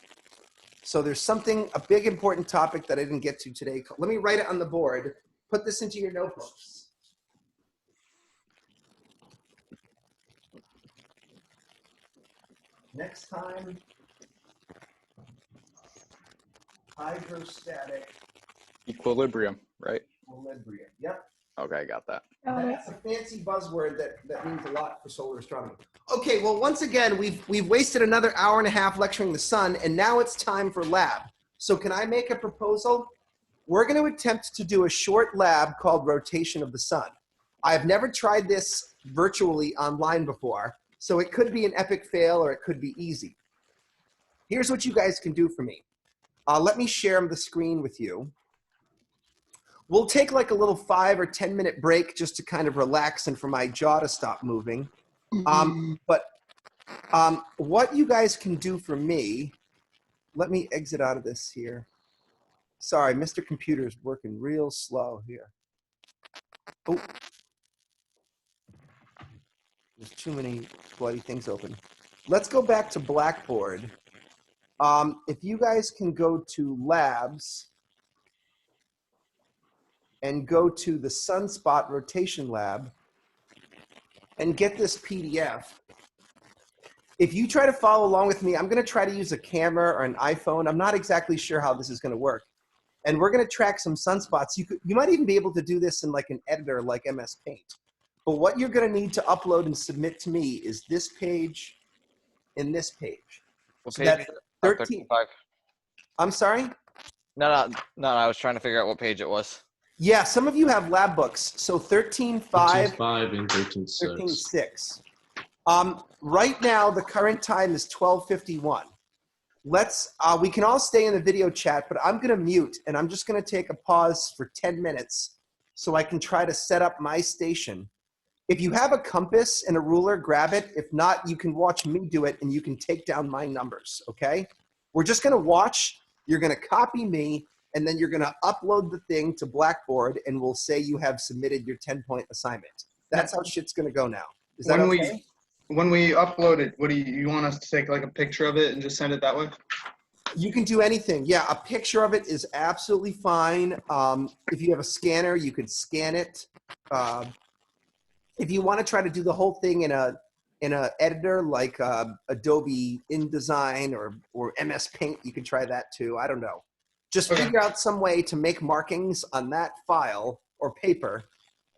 [SPEAKER 2] So there's a big important topic that I didn't get to today. Let me write it on the board. Put this into your notebooks. Next time, hydrostatic
[SPEAKER 7] Equilibrium, right?
[SPEAKER 2] equilibrium. Yep.
[SPEAKER 7] Okay, I got that.
[SPEAKER 2] That's a fancy buzzword that means a lot for solar astronomy. Okay, well, once again, we've wasted another hour and a half lecturing the sun, and now it's time for lab. So can I make a proposal? We're going to attempt to do a short lab called Rotation of the Sun. I've never tried this virtually online before, so it could be an epic fail or it could be easy. Here's what you guys can do for me. Let me share the screen with you. We'll take like a little 5 or 10 minute break just to kind of relax and for my jaw to stop moving. But what you guys can do for me, let me exit out of this here. Sorry, Mr. Computer's working real slow here. Oh, there's too many bloody things open. Let's go back to Blackboard. If you guys can go to Labs, and go to the Sunspot Rotation Lab and get this PDF. If you try to follow along with me, I'm going to try to use a camera or an iPhone. I'm not exactly sure how this is going to work. And we're going to track some sunspots. You might even be able to do this in like an editor like MS Paint. But what you're going to need to upload and submit to me is this page and this page.
[SPEAKER 6] What
[SPEAKER 2] So
[SPEAKER 6] page?
[SPEAKER 2] that's 13. I'm sorry?
[SPEAKER 6] No, I was trying to figure out what page it was.
[SPEAKER 2] Yeah, some of you have lab books. So 13.5
[SPEAKER 5] 13.5 and 13.6.
[SPEAKER 2] 13.6. Right now, the current time is 12:51. We can all stay in the video chat, but I'm going to mute, and I'm just going to take a pause for 10 minutes so I can try to set up my station. If you have a compass and a ruler, grab it. If not, you can watch me do it, and you can take down my numbers, okay? We're just going to watch. You're going to copy me, and then you're going to upload the thing to Blackboard, and we'll say you have submitted your 10-point assignment. That's how shit's going to go now. Is that okay?
[SPEAKER 8] When we upload it, what do you want us to take like a picture of it and just send it that way?
[SPEAKER 2] You can do anything. Yeah, a picture of it is absolutely fine. If you have a scanner, you could scan it. If you want to try to do the whole thing in a editor like Adobe InDesign or MS Paint, you can try that too. I don't know. Just figure out some way to make markings on that file or paper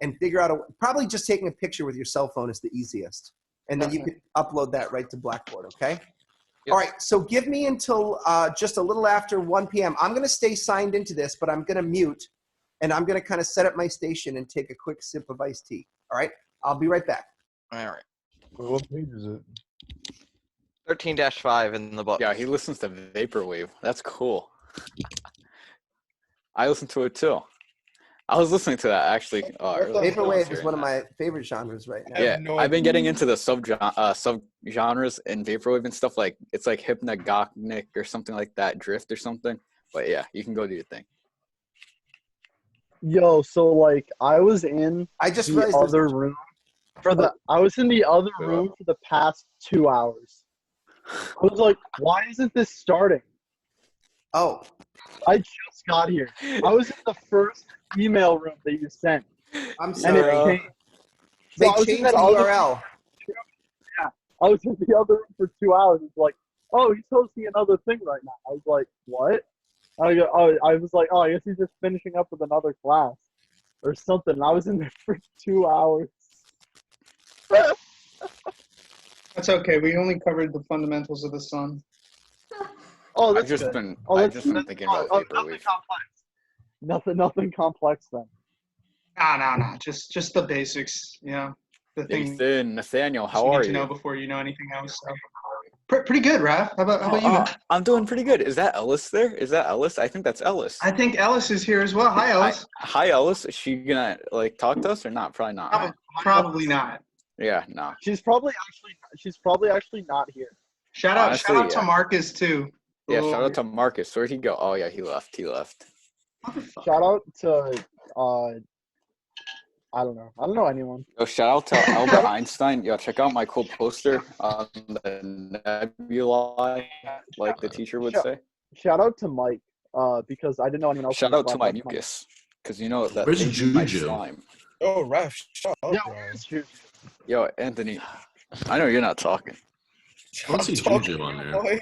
[SPEAKER 2] and figure out probably just taking a picture with your cell phone is the easiest. And then you can upload that right to Blackboard, okay? Yep. All right, so give me until just a little after 1 p.m. I'm going to stay signed into this, but I'm going to mute, and I'm going to kind of set up my station and take a quick sip of iced tea. All right? I'll be right back.
[SPEAKER 6] All right.
[SPEAKER 3] What page is it?
[SPEAKER 6] 13-5 in the book.
[SPEAKER 7] Yeah, he listens to Vaporwave. That's cool. I listen to it too. I was listening to that actually.
[SPEAKER 2] Vaporwave is one of my favorite genres right now.
[SPEAKER 7] Yeah, I've been getting into the sub-genres in Vaporwave and stuff like, it's like hypnagogic or something like that, drift or something. But yeah, you can go do your thing.
[SPEAKER 11] Yo, so like I was in
[SPEAKER 2] I just
[SPEAKER 11] the
[SPEAKER 2] realized there's-
[SPEAKER 11] other room I was in the other room for the past 2 hours. I was like, why isn't this starting?
[SPEAKER 2] Oh,
[SPEAKER 11] I just got here. I was in the first email room that you sent.
[SPEAKER 2] I'm
[SPEAKER 11] And
[SPEAKER 2] sorry.
[SPEAKER 11] it changed.
[SPEAKER 2] They
[SPEAKER 11] So I was in
[SPEAKER 2] changed
[SPEAKER 11] that
[SPEAKER 2] the
[SPEAKER 11] other
[SPEAKER 2] URL.
[SPEAKER 11] Yeah. I was in the other room for 2 hours. It's like, oh, he's hosting another thing right now. I was like, what? I was like, oh, I guess he's just finishing up with another class or something. I was in there for 2 hours.
[SPEAKER 8] That's okay. We only covered the fundamentals of the sun.
[SPEAKER 11] Oh,
[SPEAKER 7] I've
[SPEAKER 11] that's
[SPEAKER 7] just
[SPEAKER 11] good.
[SPEAKER 7] been
[SPEAKER 11] Oh,
[SPEAKER 7] I've
[SPEAKER 11] that's
[SPEAKER 7] just been thinking about
[SPEAKER 11] nothing
[SPEAKER 7] vaporwave.
[SPEAKER 11] complex. Nothing complex then.
[SPEAKER 8] Nah. Just the basics. The thing
[SPEAKER 7] Nathaniel,
[SPEAKER 8] you
[SPEAKER 7] how
[SPEAKER 8] need
[SPEAKER 7] are
[SPEAKER 8] to know
[SPEAKER 7] you?
[SPEAKER 8] before you know anything else. So. Pretty good, Raph. How about you, man?
[SPEAKER 7] I'm doing pretty good. Is that Ellis there? Is that Ellis? I think that's Ellis.
[SPEAKER 8] I think Ellis is here as well. Hi, Ellis.
[SPEAKER 7] Hi, Ellis. Is she gonna like talk to us or not? Probably not.
[SPEAKER 8] Probably not.
[SPEAKER 7] Yeah, no.
[SPEAKER 11] She's probably actually not here.
[SPEAKER 8] Shout out to Marcus too.
[SPEAKER 7] Yeah, shout out to Marcus. Where'd he go? Oh yeah, he left.
[SPEAKER 11] Shout out to I don't know anyone.
[SPEAKER 7] Oh, shout out to Albert Einstein. Yo, check out my cool poster on the nebulae, like the teacher would say.
[SPEAKER 11] Shout out to Mike, because I didn't know anyone else.
[SPEAKER 7] Shout out to my mucus, because you know that
[SPEAKER 5] Where's
[SPEAKER 7] they do my
[SPEAKER 5] Juju?
[SPEAKER 7] slime.
[SPEAKER 3] Oh, Raph, shut up,
[SPEAKER 11] Yeah,
[SPEAKER 3] bro.
[SPEAKER 11] where's Juju?
[SPEAKER 7] Yo, Anthony, I know you're not talking.
[SPEAKER 5] I don't see Juju on there.
[SPEAKER 3] Boy.